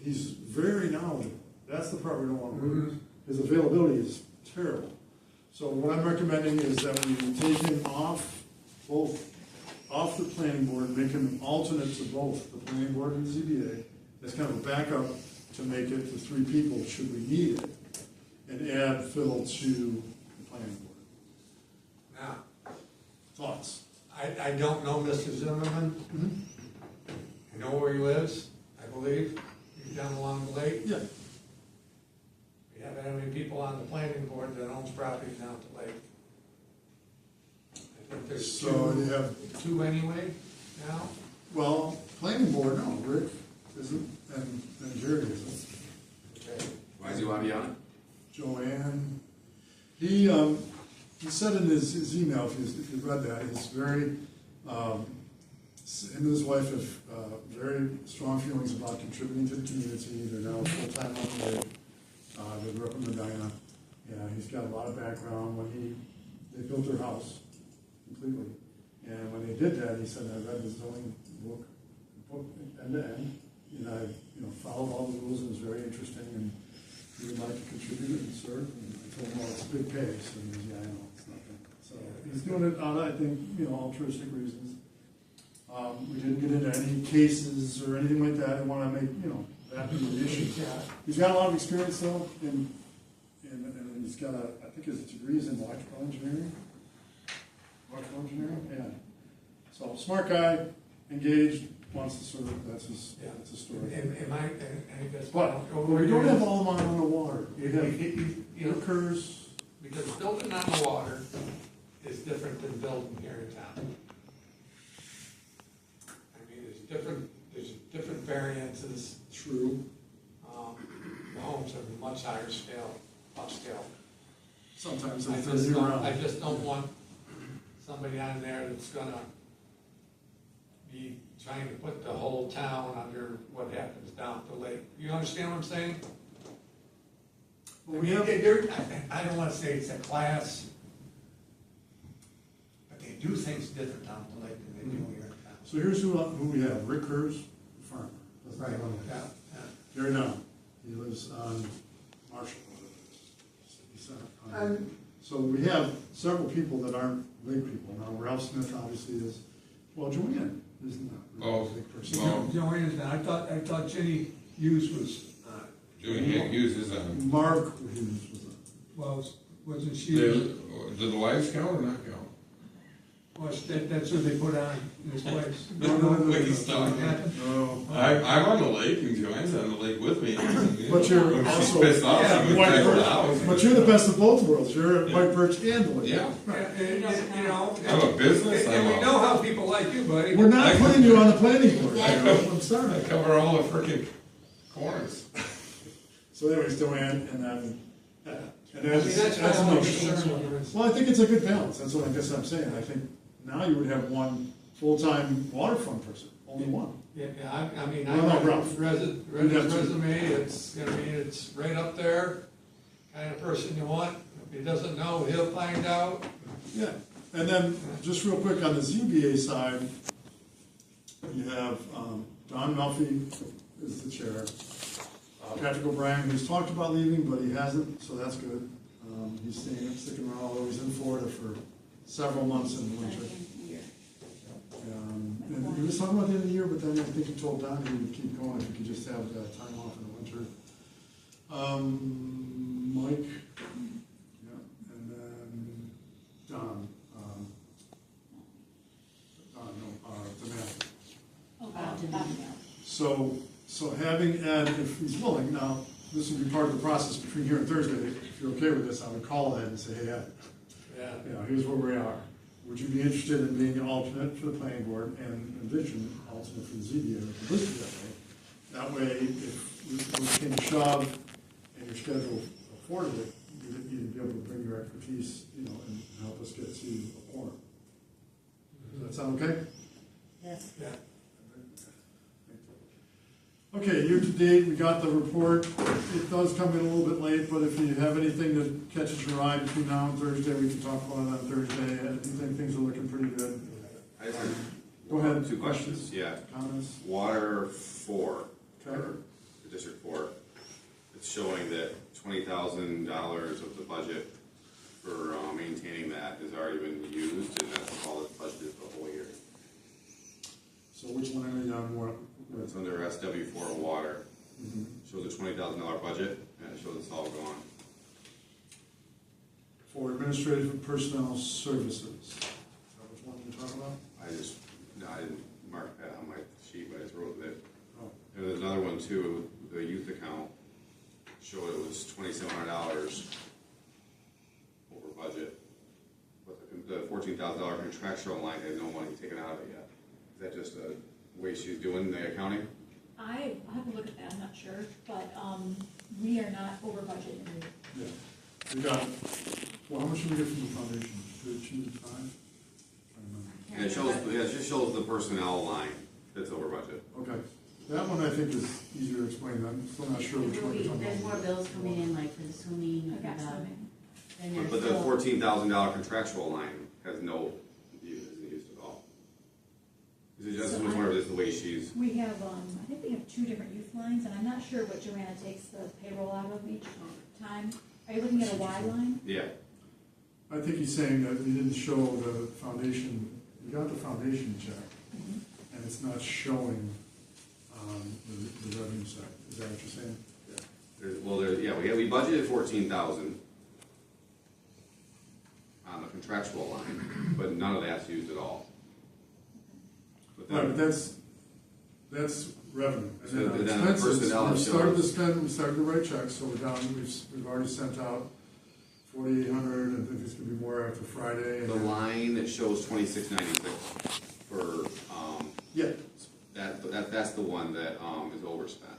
[SPEAKER 1] he's very knowledgeable. That's the part we don't want to lose. His availability is terrible. So what I'm recommending is that we take him off the planning board, make him an alternate to both the planning board and the ZBA, as kind of a backup to make it to 3 people should we need it, and add Phil to the planning board.
[SPEAKER 6] Now,
[SPEAKER 1] Thoughts?
[SPEAKER 6] I don't know Mr. Zimmerman. I know where he lives, I believe. He's down along the lake.
[SPEAKER 1] Yeah.
[SPEAKER 6] We haven't had any people on the planning board that owns property down at the lake. I think there's
[SPEAKER 1] So you have,
[SPEAKER 6] 2 anyway now.
[SPEAKER 1] well, planning board, no, Rick isn't, and Jerry isn't.
[SPEAKER 6] Okay.
[SPEAKER 4] Why does he want to be on it?
[SPEAKER 1] Joanne, he said in his email, if you read that, he's very, him and his wife have very strong feelings about contributing to the community. They're now full-time on the lake. They grew up in Medina. Yeah, he's got a lot of background. When they built their house completely, and when they did that, he said, I read the zoning book end to end, and I followed all the rules, and it was very interesting, and he would like to contribute and serve. And I told him, well, it's a big pay, so he goes, yeah, I know, it's nothing. So he's doing it on, I think, altruistic reasons. We didn't get into any cases or anything like that. I want to make, that be an issue. He's got a lot of experience though, and he's got I think his degree is in electrical engineering. Yeah. So smart guy, engaged, wants to serve. That's his story.
[SPEAKER 6] And I guess.
[SPEAKER 1] But we don't have all of them on the water. We have
[SPEAKER 6] You know,
[SPEAKER 1] workers.
[SPEAKER 6] because building on the water is different than building here in town. I mean, there's different variances.
[SPEAKER 1] True.
[SPEAKER 6] The homes are much higher scale, upscale.
[SPEAKER 1] Sometimes
[SPEAKER 6] I
[SPEAKER 1] it's
[SPEAKER 6] just
[SPEAKER 1] year
[SPEAKER 6] don't,
[SPEAKER 1] round.
[SPEAKER 6] I just don't want somebody on there that's gonna be trying to put the whole town under what happens down at the lake. You understand what I'm saying?
[SPEAKER 1] Well,
[SPEAKER 6] I
[SPEAKER 1] we
[SPEAKER 6] mean,
[SPEAKER 1] have,
[SPEAKER 6] I don't wanna say it's a class, but they do things different down at the lake than they do here in town.
[SPEAKER 1] so here's who we have. Rick Kurz, farmer. Doesn't
[SPEAKER 6] Right,
[SPEAKER 1] live on the lake.
[SPEAKER 6] yeah.
[SPEAKER 1] Gary Down, he lives on Marshall. So we have several people that aren't lake people. Now, Ralph Smith obviously is, well, Joanne is not really a lake person.
[SPEAKER 5] well-
[SPEAKER 8] Joanne's not, I thought Jenny Hughes was,
[SPEAKER 5] Julie uses them.
[SPEAKER 1] Mark Hughes was
[SPEAKER 8] well, wasn't she?
[SPEAKER 5] Did the wives count or not count?
[SPEAKER 8] Well, that's who they put on in this place.
[SPEAKER 1] No.
[SPEAKER 8] What happened?
[SPEAKER 1] No.
[SPEAKER 5] I'm on the lake and Joanne's on the lake with me.
[SPEAKER 1] But you're
[SPEAKER 5] When she's
[SPEAKER 1] also-
[SPEAKER 5] pissed off,
[SPEAKER 8] Yeah,
[SPEAKER 5] she would
[SPEAKER 1] White
[SPEAKER 5] take her
[SPEAKER 1] Birch,
[SPEAKER 5] out.
[SPEAKER 1] but you're the best of both worlds. You're at White Birch and the lake.
[SPEAKER 5] Yeah.
[SPEAKER 8] You know.
[SPEAKER 5] I'm a business,
[SPEAKER 8] And we
[SPEAKER 5] I'm
[SPEAKER 8] know
[SPEAKER 5] a,
[SPEAKER 8] how people like you, buddy.
[SPEAKER 1] We're not putting you on the planning board.
[SPEAKER 2] Exactly.
[SPEAKER 1] I'm sorry.
[SPEAKER 5] I cover all the frickin' corners.
[SPEAKER 1] So anyways, Joanne, and then, and
[SPEAKER 8] I mean, that's
[SPEAKER 1] that's
[SPEAKER 8] my
[SPEAKER 1] no
[SPEAKER 8] only concern.
[SPEAKER 1] Well, I think it's a good balance, that's what I guess I'm saying, I think now you would have one full-time waterfront person, only one.
[SPEAKER 6] Yeah, I mean,
[SPEAKER 1] Well, no, Ralph.
[SPEAKER 6] read his
[SPEAKER 1] You'd have to-
[SPEAKER 6] resume, it's right up there, kind of person you want. If he doesn't know, he'll find out.
[SPEAKER 1] Yeah, and then, just real quick, on the ZBA side, you have, Don Melfi is the chair. Patrick O'Brien, who's talked about leaving, but he hasn't, so that's good. He's sticking around, although he's in Florida for several months in the winter. And he was talking about the end of the year, but then I think he told Don he would keep going if he could just have time off in the winter. Mike, yeah, and then Don, Demand.
[SPEAKER 7] Oh, God.
[SPEAKER 1] So having Ed, if he's willing, now, this would be part of the process between here and Thursday, if you're okay with this, I would call Ed and say, hey, Ed,
[SPEAKER 6] Yeah.
[SPEAKER 1] you know, here's where we are. Would you be interested in being an alternate for the planning board and envision alternate for the ZBA, if you listed that way? That way, if we can shove and your schedule afforded it, you'd be able to bring your expertise, you know, and help us get to a quorum. Does that sound okay?
[SPEAKER 2] Yes.
[SPEAKER 6] Yeah.
[SPEAKER 1] Okay, year to date, we got the report. It does come in a little bit late, but if you have anything that catches your eye between now and Thursday, we can talk about it on Thursday. I think things are looking pretty good.
[SPEAKER 4] I just have
[SPEAKER 1] Go ahead.
[SPEAKER 4] two questions, yeah.
[SPEAKER 1] Comments?
[SPEAKER 4] Water 4,
[SPEAKER 1] Okay.
[SPEAKER 4] or District 4, it's showing that $20,000 of the budget for maintaining that has already been used, and that's all that's budgeted for the whole year.
[SPEAKER 1] So which line are you on? What?
[SPEAKER 4] It's under SW4 water,
[SPEAKER 1] Mhm.
[SPEAKER 4] shows a $20,000 budget, and it shows it's all gone.
[SPEAKER 1] For administrative and personnel services. Is that which one you're talking about?
[SPEAKER 4] I didn't mark that on my sheet, but I just wrote that.
[SPEAKER 1] Oh,
[SPEAKER 4] And there's another one too, the youth account showed it was $2,700 over budget. But the $14,000 contractual line had no money taken out of it yet. Is that just a way she's doing the accounting?
[SPEAKER 7] I'll have to look at that, I'm not sure, but, we are not over budget.
[SPEAKER 1] yeah. We got, well, how much did we get from the foundation? 13.5? I don't remember.
[SPEAKER 4] And it just shows the personnel line that's over budget.
[SPEAKER 1] Okay, that one I think is easier to explain, I'm still not sure which one you're talking
[SPEAKER 2] There's more
[SPEAKER 1] about.
[SPEAKER 2] bills coming in, like for the swimming,
[SPEAKER 7] I got
[SPEAKER 2] and,
[SPEAKER 7] something.
[SPEAKER 2] and there's
[SPEAKER 4] But the
[SPEAKER 2] still.
[SPEAKER 4] $14,000 contractual line has no use, isn't used at all. Is it just,
[SPEAKER 7] So
[SPEAKER 4] I was wondering if this is the way she's,
[SPEAKER 7] We have, I think we have two different youth lines, and I'm not sure what Joanna takes the payroll out of each time. Are you looking at a Y line?
[SPEAKER 4] yeah.
[SPEAKER 1] I think he's saying that we didn't show the foundation, we got the foundation check, and it's not showing, the revenue side, is that what you're saying?
[SPEAKER 4] We budgeted 14,000 on the contractual line, but none of that's used at all. But
[SPEAKER 1] Right, but
[SPEAKER 4] then,
[SPEAKER 1] that's revenue. And
[SPEAKER 4] So
[SPEAKER 1] then our
[SPEAKER 4] then the
[SPEAKER 1] expenses,
[SPEAKER 4] personnel
[SPEAKER 1] we started to
[SPEAKER 4] shows-
[SPEAKER 1] spend, we started to write checks, so we're down, we've already sent out 4,800, and I think it's gonna be more after Friday. and
[SPEAKER 4] the
[SPEAKER 1] then-
[SPEAKER 4] line that shows 2696 for,
[SPEAKER 1] Yeah,
[SPEAKER 4] that's the one that, is overspent.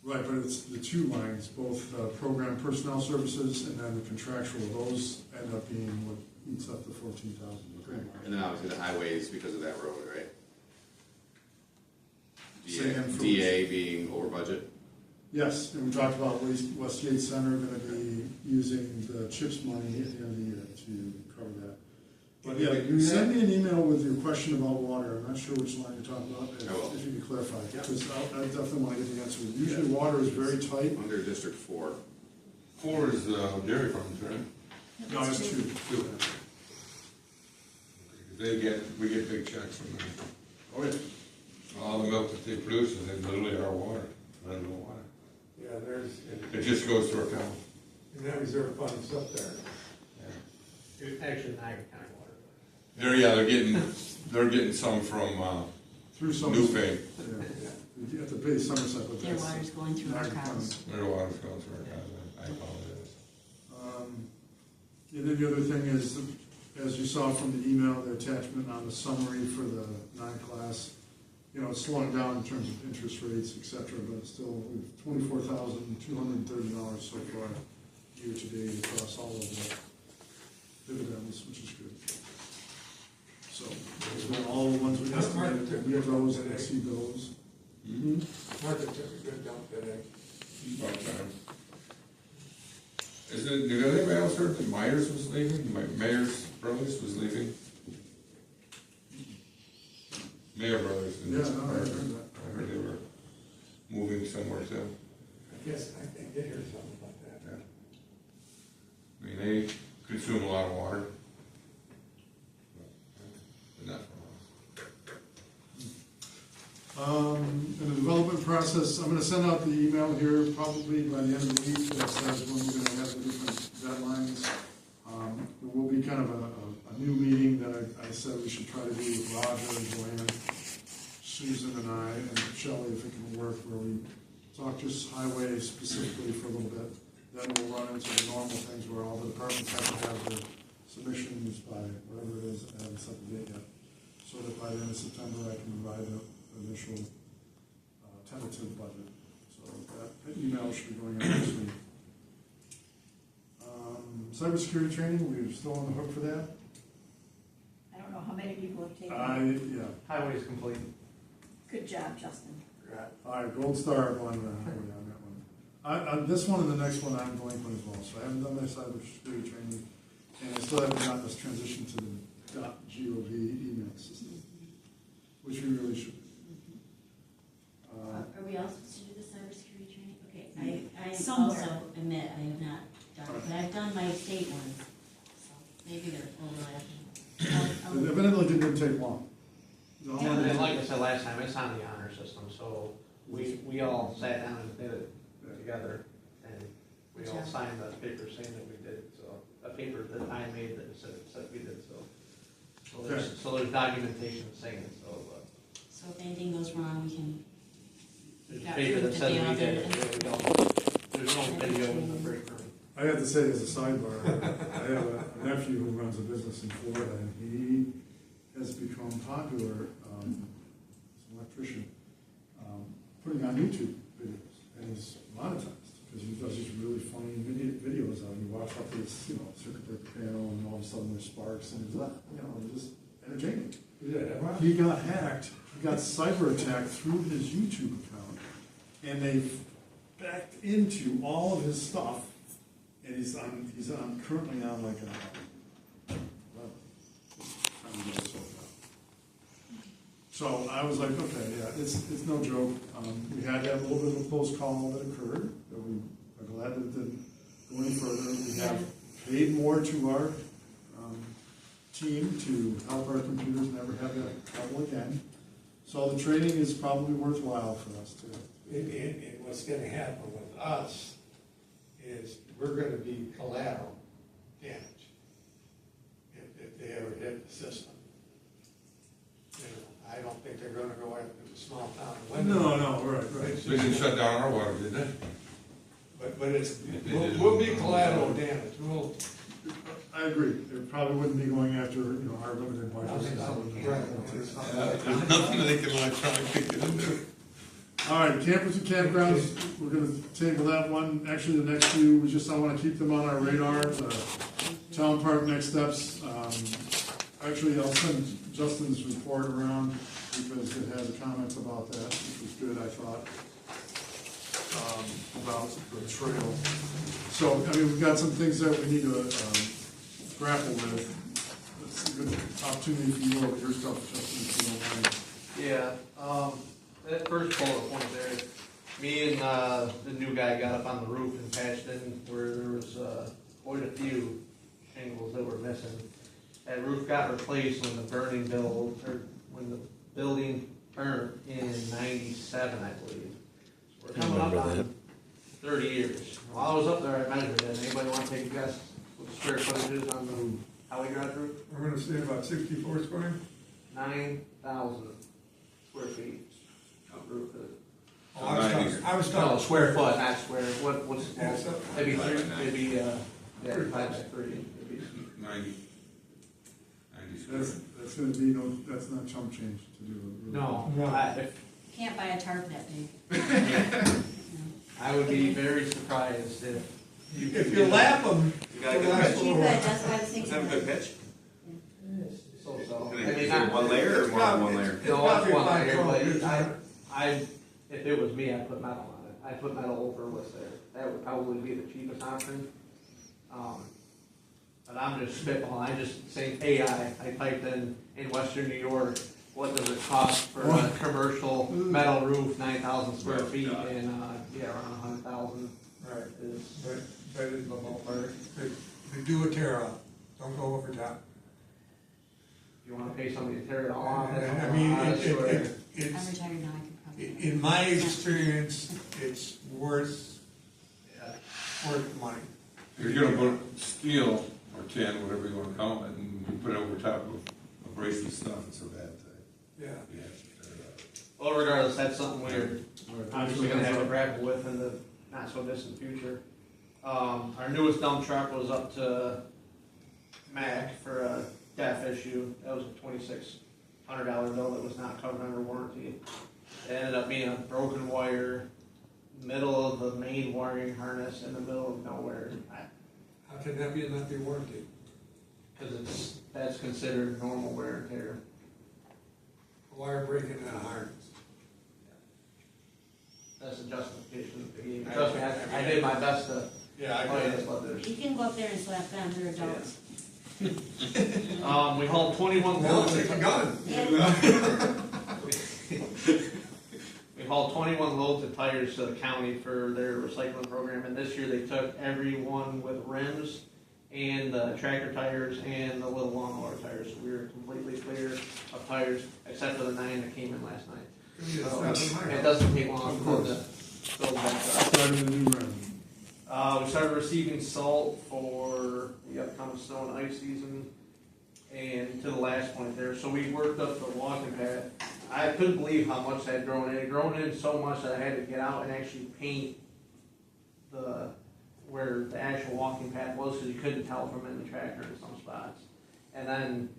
[SPEAKER 1] right, but it's the two lines, both program personnel services and then the contractual, those end up being what eats up the 14,000.
[SPEAKER 4] And then obviously the highways because of that road, right?
[SPEAKER 1] Say again, for
[SPEAKER 4] DA being over budget.
[SPEAKER 1] Yes, and we talked about West Yates Center gonna be using the CHIPS money at the end of the year to cover that. But yeah, you send me an email with your question about water, I'm not sure which line you're talking about,
[SPEAKER 4] I will.
[SPEAKER 1] if you could clarify, because I definitely wanna get the answer. Usually water is very tight.
[SPEAKER 4] Under District 4.
[SPEAKER 5] 4 is dairy farms, right?
[SPEAKER 1] No, it's 2.
[SPEAKER 5] 2. We get big checks from them.
[SPEAKER 1] Oh, yeah.
[SPEAKER 5] All the milk that they produce is in literally our water, not no water.
[SPEAKER 6] Yeah, there's,
[SPEAKER 5] It just goes to our cow.
[SPEAKER 6] and that reserve fund's up there.
[SPEAKER 3] It's actually Niagara County water.
[SPEAKER 5] They're getting some from,
[SPEAKER 1] Through some.
[SPEAKER 5] Newfane.
[SPEAKER 1] Yeah. You have to pay Somerset, but
[SPEAKER 2] Their
[SPEAKER 1] that's.
[SPEAKER 2] water's going through our
[SPEAKER 1] Niagara
[SPEAKER 2] cows.
[SPEAKER 1] County.
[SPEAKER 5] Their water's going to our cows, I apologize.
[SPEAKER 1] And then the other thing is, as you saw from the email, the attachment on the summary for the 9 class, you know, it's slowing down in terms of interest rates, et cetera, but still, we've $24,230 so far year to date across all of the dividends, which is good. So, those were all the ones we estimated, we have those and exceed those.
[SPEAKER 6] Market took a good dump today.
[SPEAKER 5] About time. Did anybody else heard that Myers was leaving? Mayor's Brothers was leaving? Mayor Brothers.
[SPEAKER 1] Yeah, no, I heard that.
[SPEAKER 5] I heard they were moving somewhere too.
[SPEAKER 6] I guess I did hear something about that.
[SPEAKER 5] Yeah. I mean, they consume a lot of water. But not for us.
[SPEAKER 1] In the development process, I'm gonna send out the email here probably by the end of the week that says when we're gonna have the different deadlines. There will be kind of a new meeting that I said we should try to do with Roger and Joanne, Susan and I, and Shelley, if it can work, where we talk just highway specifically for a little bit. Then we'll run into the normal things where all the departments have to have their submissions by whatever it is, I haven't set the date yet. So that by the end of September, I can provide the initial tentative budget. So that email should be going out this week. Cybersecurity training, we're still on the hook for that?
[SPEAKER 7] I don't know how many people have taken it.
[SPEAKER 1] Yeah.
[SPEAKER 3] Highway is complete.
[SPEAKER 7] Good job, Justin.
[SPEAKER 1] All right, gold star on that one. This one and the next one, I'm delinquent as well, so I haven't done my cybersecurity training, and I still haven't gotten this transition to the .gov email system, which we really should.
[SPEAKER 2] Are we all supposed to do the cybersecurity training? Okay, I
[SPEAKER 7] Somewhere.
[SPEAKER 2] also admit I have not done it, but I've done my state ones, so maybe they're overlapping.
[SPEAKER 1] It evidently didn't take long.
[SPEAKER 3] And like I said last time, it's on the honor system, so we all sat down and did it together, and we all signed the paper saying that we did, so, a paper that I made that said we did, so. So there's documentation saying it, so,
[SPEAKER 2] So if anything goes wrong, we can,
[SPEAKER 3] there's a
[SPEAKER 2] Got
[SPEAKER 3] paper that
[SPEAKER 2] proof that
[SPEAKER 3] says
[SPEAKER 2] they
[SPEAKER 3] we
[SPEAKER 2] all
[SPEAKER 3] did
[SPEAKER 2] did
[SPEAKER 3] it,
[SPEAKER 2] it.
[SPEAKER 3] we don't, there's no video in the break room.
[SPEAKER 1] I have to say, as a sidebar, I have a nephew who runs a business in Florida, and he has become popular, as an electrician, putting on YouTube videos, and he's monetized, because he does these really funny videos on, you watch up this, circuit breaker panel, and all of a sudden there's sparks, and it's, just entertaining.
[SPEAKER 6] Yeah,
[SPEAKER 1] He got hacked, he got cyber attacked through his YouTube account, and they backed into all of his stuff, and he's currently on like so I was like, okay, yeah, it's no joke. We had to have a little bit of a close call that occurred, that we are glad that it didn't go any further. We have paid more to our team to help our computers never have that trouble again. So the training is probably worthwhile for us too.
[SPEAKER 6] And what's gonna happen with us is we're gonna be collateral damage if they ever hit the system. I don't think they're gonna go after the small town.
[SPEAKER 1] No, right.
[SPEAKER 5] They didn't shut down our water, did they?
[SPEAKER 6] But it's, we'll be collateral damage.
[SPEAKER 1] I agree. They probably wouldn't be going after, our limited budget.
[SPEAKER 5] There's nothing they can electronically get into.
[SPEAKER 1] All right, campers and campgrounds, we're gonna table that one. Actually, the next few, I wanna keep them on our radar. The town park next steps. Actually, I'll send Justin's report around because it has comments about that, which was good, I thought. About the trail. So, we've got some things that we need to grapple with. It's a good opportunity for you over your stuff, Justin, if you don't mind.
[SPEAKER 3] Yeah, that first bullet point there, Me and, the new guy got up on the roof and patched in where there was, quite a few shingles that were missing. That roof got replaced when the when the building burned in '97, I believe. We're coming up on 30 years. While I was up there, I measured it. Anybody want to take a guess what the square footage is on the highway garage roof?
[SPEAKER 8] We're gonna say about 64 square?
[SPEAKER 3] 9,000 square feet of roof.
[SPEAKER 6] Oh, I was
[SPEAKER 3] No,
[SPEAKER 6] talking,
[SPEAKER 3] square foot, not square. What's
[SPEAKER 6] Yeah, so-
[SPEAKER 3] maybe
[SPEAKER 4] Divided
[SPEAKER 3] three,
[SPEAKER 4] by nine.
[SPEAKER 3] maybe, yeah, 5 by 3. Maybe.
[SPEAKER 5] 90 square.
[SPEAKER 1] That's gonna be that's not chump change to do.
[SPEAKER 3] No,
[SPEAKER 6] No.
[SPEAKER 2] Can't buy a tarp that big.
[SPEAKER 3] I would be very surprised if you.
[SPEAKER 6] if you lap them,
[SPEAKER 4] You gotta
[SPEAKER 6] they'll
[SPEAKER 4] get
[SPEAKER 6] last
[SPEAKER 4] a
[SPEAKER 6] a
[SPEAKER 2] You
[SPEAKER 6] little
[SPEAKER 2] could,
[SPEAKER 6] while.
[SPEAKER 2] that's what I was
[SPEAKER 4] Does
[SPEAKER 2] thinking.
[SPEAKER 4] that have a good pitch?
[SPEAKER 3] So.
[SPEAKER 4] I mean, is it one layer or more than one layer?
[SPEAKER 6] It's
[SPEAKER 3] No,
[SPEAKER 6] probably
[SPEAKER 3] it's one
[SPEAKER 6] fine,
[SPEAKER 3] layer,
[SPEAKER 6] probably
[SPEAKER 3] but
[SPEAKER 6] good time.
[SPEAKER 3] if it was me, I'd put metal on it. I'd put metal over what's there. That would probably be the cheapest option. But I'm just spitballing, I'm just saying AI, I typed in Western New York, what does it cost for a commercial metal roof, 9,000 square
[SPEAKER 4] Oh,
[SPEAKER 3] feet,
[SPEAKER 4] God.
[SPEAKER 3] and, yeah, around 100,000
[SPEAKER 6] Right,
[SPEAKER 3] is
[SPEAKER 6] but it,
[SPEAKER 3] the ballpark.
[SPEAKER 6] they do a tear off, don't go over top.
[SPEAKER 3] If you wanna pay somebody to tear it all off, that's
[SPEAKER 6] I mean,
[SPEAKER 3] that's sure.
[SPEAKER 2] I'm
[SPEAKER 6] it's,
[SPEAKER 2] retired now, I could probably.
[SPEAKER 6] in my experience, it's worth
[SPEAKER 3] Yeah.
[SPEAKER 6] the money.
[SPEAKER 5] If you're gonna put steel or tin, whatever you wanna call it, and you put it over top of abrasive stuff, it's a bad thing.
[SPEAKER 6] Yeah.
[SPEAKER 5] You have to tear it out.
[SPEAKER 3] Well, regardless, that's something we're
[SPEAKER 1] All right,
[SPEAKER 3] obviously gonna have to grapple with in the not so distant future. Our newest dump truck was up to MAC for a DEF issue. That was a $2,600 bill that was not covered under warranty. It ended up being a broken wire, middle of the main wiring harness in the middle of nowhere.
[SPEAKER 6] How can that be not be warranty?
[SPEAKER 3] Because that's considered normal wear and tear.
[SPEAKER 6] Wire breaking that harness.
[SPEAKER 3] That's the justification that they gave me. Trust me, I did my best to
[SPEAKER 6] Yeah,
[SPEAKER 3] tell you this, but there's.
[SPEAKER 2] You can go up there and slap them, they're adults.
[SPEAKER 3] We hauled 21
[SPEAKER 6] Now
[SPEAKER 3] loads.
[SPEAKER 6] take a gun.
[SPEAKER 2] Yeah.
[SPEAKER 3] We hauled 21 loads of tires to the county for their recycling program, and this year they took every one with rims and the tractor tires and the little lawnmower tires. So we were completely clear of tires, except for the 9 that came in last night. So it doesn't take long for them to fill back up.
[SPEAKER 1] Starting the new round.
[SPEAKER 3] We started receiving salt for the upcoming snow and ice season, and to the last point there, so we worked up the walking path. I couldn't believe how much that had grown in. It had grown in so much that I had to get out and actually paint where the actual walking path was, because you couldn't tell from in the tractor in some spots. And then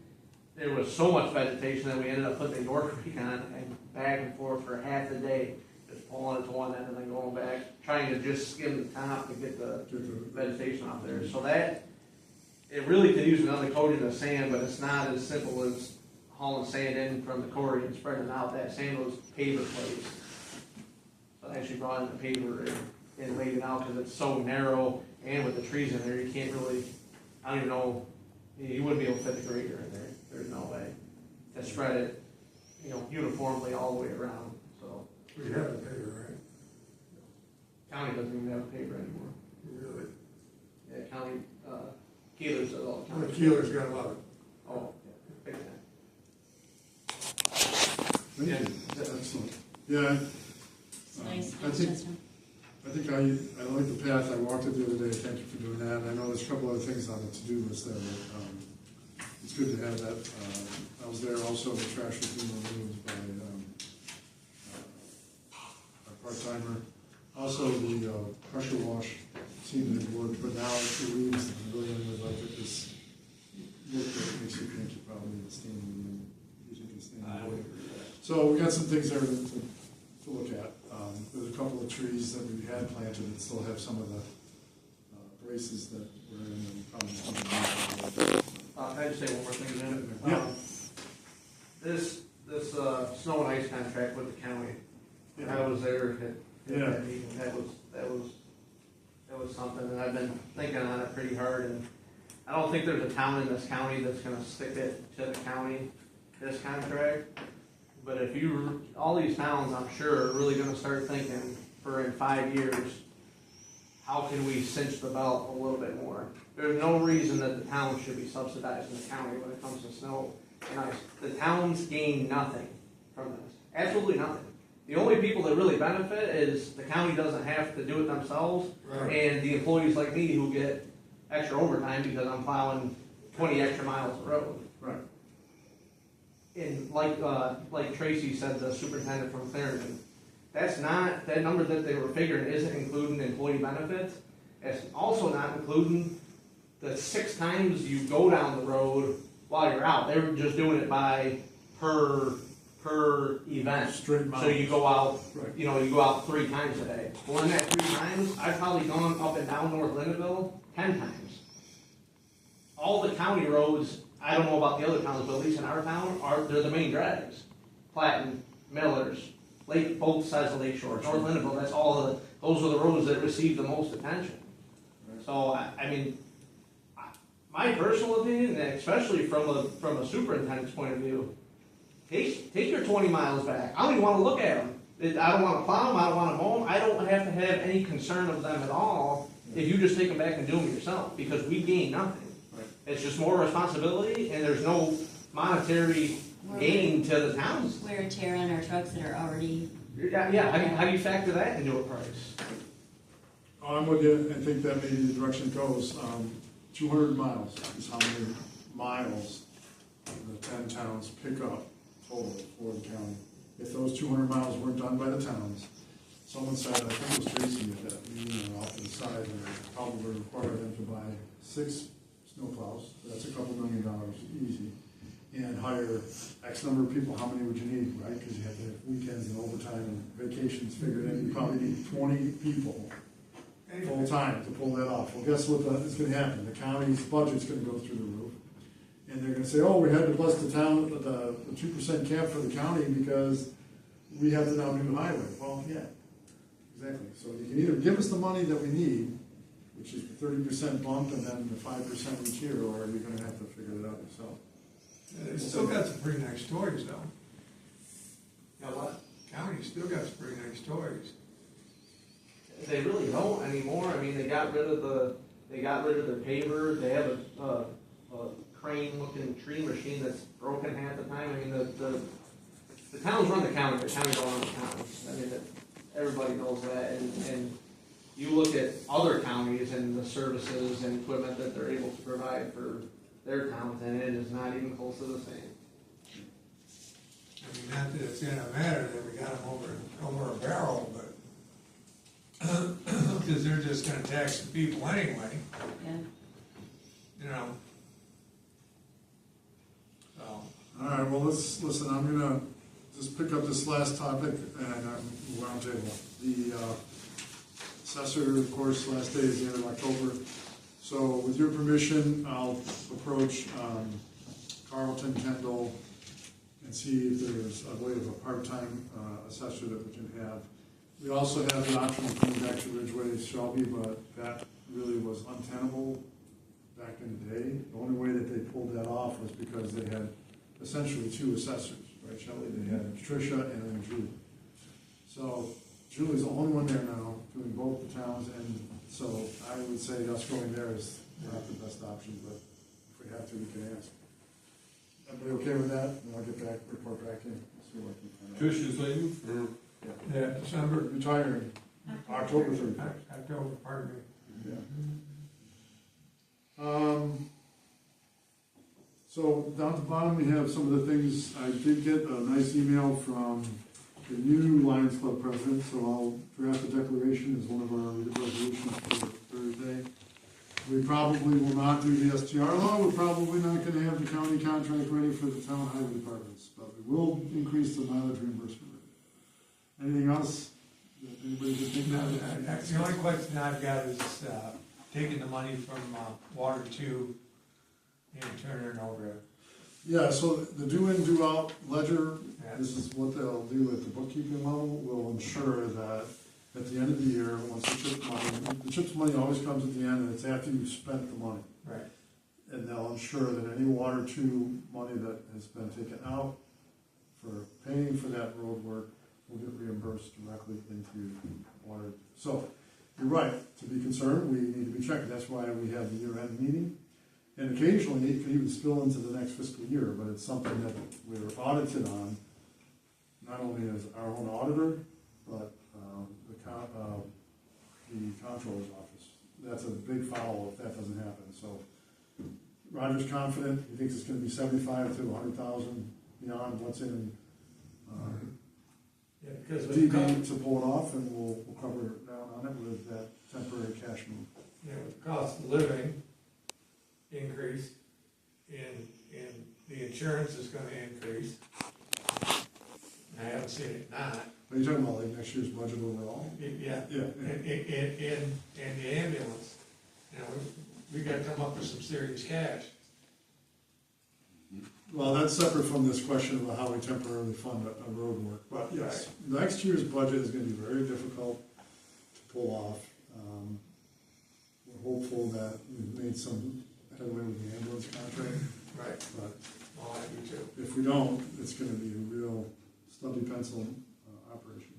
[SPEAKER 3] there was so much vegetation that we ended up putting the York rake on and back and forth for half the day, just pulling it to one end and then going back, trying to just skim the top to get the vegetation off there. So that, it really could use another coating of sand, but it's not as simple as hauling sand in from the quarry and spreading it out. That sand was paver placed. So I actually brought in the paver and laid it out because it's so narrow, and with the trees in there, you can't really, I don't even know, you wouldn't be able to fit the grader in there. There's no way to spread it, uniformly all the way around, so.
[SPEAKER 6] We have a paper, right?
[SPEAKER 3] County doesn't even have a paper anymore.
[SPEAKER 6] Really?
[SPEAKER 3] Yeah, county, Keeler's does all the
[SPEAKER 6] Well, the
[SPEAKER 3] county.
[SPEAKER 6] Keeler's gotta love it.
[SPEAKER 3] Oh, yeah, big time.
[SPEAKER 1] Thank
[SPEAKER 3] Yeah.
[SPEAKER 1] you. Excellent. Yeah,
[SPEAKER 2] It's nice.
[SPEAKER 1] I think I like the path. I walked it the other day. Thank you for doing that. I know there's a couple other things on the to-do list there, but it's good to have that. I was there also, the trash was being removed by our part-timer. Also, the pressure wash seemed to work, but now it leaves the pavilion with like this look that makes you think you probably need steam and using the steam.
[SPEAKER 3] I would agree with that.
[SPEAKER 1] So we got some things there to look at. There's a couple of trees that we had planted that still have some of the braces that were in and probably some of the.
[SPEAKER 3] Can I just say one more thing, Jim?
[SPEAKER 1] Yeah.
[SPEAKER 3] This snow and ice contract with the county, I was there at
[SPEAKER 1] Yeah.
[SPEAKER 3] that meeting, that was something, and I've been thinking on it pretty hard, and I don't think there's a town in this county that's gonna stick it to the county, this contract. But if all these towns, I'm sure, are really gonna start thinking for in 5 years, how can we cinch the belt a little bit more? There's no reason that the town should be subsidizing the county when it comes to snow and ice. The towns gain nothing from this, absolutely nothing. The only people that really benefit is the county doesn't have to do it themselves,
[SPEAKER 6] Right.
[SPEAKER 3] and the employees like me who get extra overtime because I'm plowing 20 extra miles of road.
[SPEAKER 1] Right.
[SPEAKER 3] And like Tracy said, the superintendent from Clarendon, that's not, that number that they were figuring isn't including employee benefits. It's also not including the 6 times you go down the road while you're out. They were just doing it by per event.
[SPEAKER 1] Straight
[SPEAKER 3] So you go out,
[SPEAKER 1] Right.
[SPEAKER 3] you know, you go out 3 times a day. Well, in that 3 times, I've probably gone up and down North Lindenville 10 times. All the county roads, I don't know about the other towns, but at least in our town, they're the main drags. Platten, Millers, Lake, both sides of Lake Shore, North Lindenville, that's all those are the roads that receive the most attention. So, I mean, my personal opinion, and especially from a superintendent's point of view, take your 20 miles back. I don't even want to look at them. I don't want to plow them, I don't want to mow them, I don't have to have any concern of them at all if you just take them back and do them yourself, because we gain nothing.
[SPEAKER 1] Right.
[SPEAKER 3] It's just more responsibility, and there's no monetary gain to the towns.
[SPEAKER 2] Wear and tear on our trucks that are already,
[SPEAKER 3] Yeah, how do you factor that into a price?
[SPEAKER 1] I'm with you, I think that may be the direction it goes. 200 miles is how many miles the 10 towns pick up total for the county. If those 200 miles weren't done by the towns, someone said, I think it was Tracy at that meeting off to the side, and it probably require them to buy 6 snowplows, that's a couple $1 million easy, and hire X number of people. How many would you need, right? Because you have to have weekends and overtime and vacations figured in. You probably need 20 people full time to pull that off. Well, guess what is going to happen? The county's budget's going to go through the roof, and they're going to say, "Oh, we had to bless the town the 2% cap for the county because we have to now do the highway." Well, yeah, exactly. So you can either give us the money that we need, which is the 30% bump, and then the 5% each year, or you're going to have to figure it out yourself.
[SPEAKER 8] They still got some pretty nice toys though.
[SPEAKER 3] You know what?
[SPEAKER 8] County still got some pretty nice toys.
[SPEAKER 3] They really don't anymore. I mean, they got rid of their paver. They have a crane-looking tree machine that's broken half the time. I mean, the towns run the county. The county don't run the towns. I mean, everybody knows that. And you look at other counties and the services and equipment that they're able to provide for their towns, and it is not even close to the same.
[SPEAKER 8] I mean, not that it's gonna matter that we got them over a barrel, but because they're just gonna tax the people anyway,
[SPEAKER 2] yeah.
[SPEAKER 8] you know. So,
[SPEAKER 1] All right, well, listen, I'm gonna just pick up this last topic and roundtable. The assessor, of course, last day is the end of October. So with your permission, I'll approach Carlton, Kendall, and see if there's a way of a part-time assessor that we can have. We also have the option of coming back to Ridgeway, Shelby, but that really was untenable back in the day. The only way that they pulled that off was because they had essentially 2 assessors, right, Shelley? They had Tricia and then Julie. So Julie's the only one there now, doing both the towns, and so I would say us going there is not the best option, but if we have to, we can ask. Everybody okay with that? And I'll get back, report back in, see what I can find out.
[SPEAKER 5] Trish is leaving for,
[SPEAKER 8] yeah, December,
[SPEAKER 1] Retiring, October 3rd.
[SPEAKER 8] October, pardon me.
[SPEAKER 1] Yeah. So down at the bottom, we have some of the things. I did get a nice email from the new Lions Club president, so I'll draft a declaration as one of our resolutions for Thursday. We probably will not do the STR law. We're probably not gonna have the county contract ready for the town highway departments, but we will increase the mileage reimbursement rate. Anything else? Anybody just think that?
[SPEAKER 8] The only question I've got is, taking the money from, water two and turning it over.
[SPEAKER 1] Yeah, so the due in, due out ledger,
[SPEAKER 8] Yeah.
[SPEAKER 1] this is what they'll do at the bookkeeping level, will ensure that at the end of the year, once the CHIPS money always comes at the end, and it's after you've spent the money.
[SPEAKER 8] Right.
[SPEAKER 1] And they'll ensure that any water two money that has been taken out for paying for that road work will get reimbursed directly into water. So, you're right, to be concerned, we need to be checking, that's why we have the year-end meeting. And occasionally, it can even spill into the next fiscal year, but it's something that we're audited on, not only as our own auditor, but the comptroller's office. That's a big foul if that doesn't happen, so Roger's confident, he thinks it's gonna be 75 to 100,000 beyond what's in,
[SPEAKER 6] Yeah, because with the
[SPEAKER 1] DB to pull it off, and we'll cover down on it with that temporary cash move.
[SPEAKER 6] with the cost of living increase, and the insurance is gonna increase. I haven't seen it not,
[SPEAKER 1] Are you talking about like next year's budget overall?
[SPEAKER 6] yeah,
[SPEAKER 1] Yeah.
[SPEAKER 6] and the ambulance, you know, we gotta come up with some serious cash.
[SPEAKER 1] Well, that's separate from this question about how we temporarily fund a road work, but yes, next year's budget is gonna be very difficult to pull off. We're hopeful that we've made some headway with the ambulance contract,
[SPEAKER 6] Right.
[SPEAKER 1] but
[SPEAKER 6] Well, I do too.
[SPEAKER 1] if we don't, it's gonna be a real stubby pencil operation.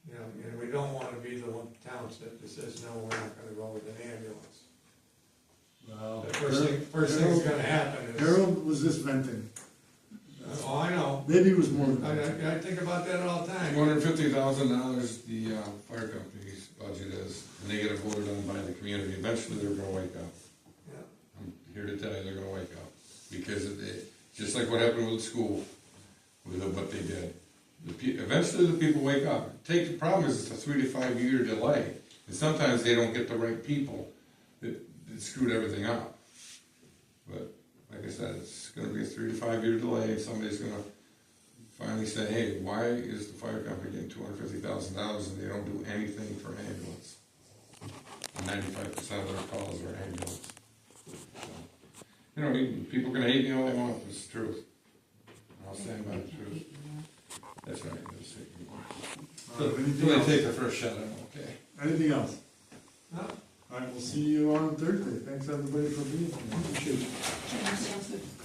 [SPEAKER 6] You know, and we don't wanna be the one township that says, no, we're not gonna go with an ambulance.
[SPEAKER 1] Well,
[SPEAKER 6] The first thing's gonna happen is,
[SPEAKER 1] Harold was just venting.
[SPEAKER 6] oh, I know,
[SPEAKER 1] Maybe it was more than
[SPEAKER 6] I
[SPEAKER 1] that.
[SPEAKER 6] think about that all the time.
[SPEAKER 5] $250,000 the fire company's budget is, and they get it voted on by the community. Eventually, they're gonna wake up.
[SPEAKER 6] Yeah.
[SPEAKER 5] I'm here to tell you, they're gonna wake up. Because of just like what happened with the school, with what they did. Eventually, the people wake up. The problem is it's a 3 to 5 year delay. And sometimes they don't get the right people that screwed everything up. But like I said, it's gonna be a 3 to 5 year delay. Somebody's gonna finally say, hey, why is the fire company getting $250,000 and they don't do anything for ambulance? And 95% of their calls are ambulance. So, you know, people can hate me all they want, but it's the truth. I'll stand by the truth. That's right. That's it.
[SPEAKER 1] Anything
[SPEAKER 5] Till they
[SPEAKER 1] else?
[SPEAKER 5] take the first shot, I'm okay.
[SPEAKER 1] Anything else?
[SPEAKER 6] No,
[SPEAKER 1] All right, we'll see you on Thursday. Thanks everybody for being here. Appreciate you.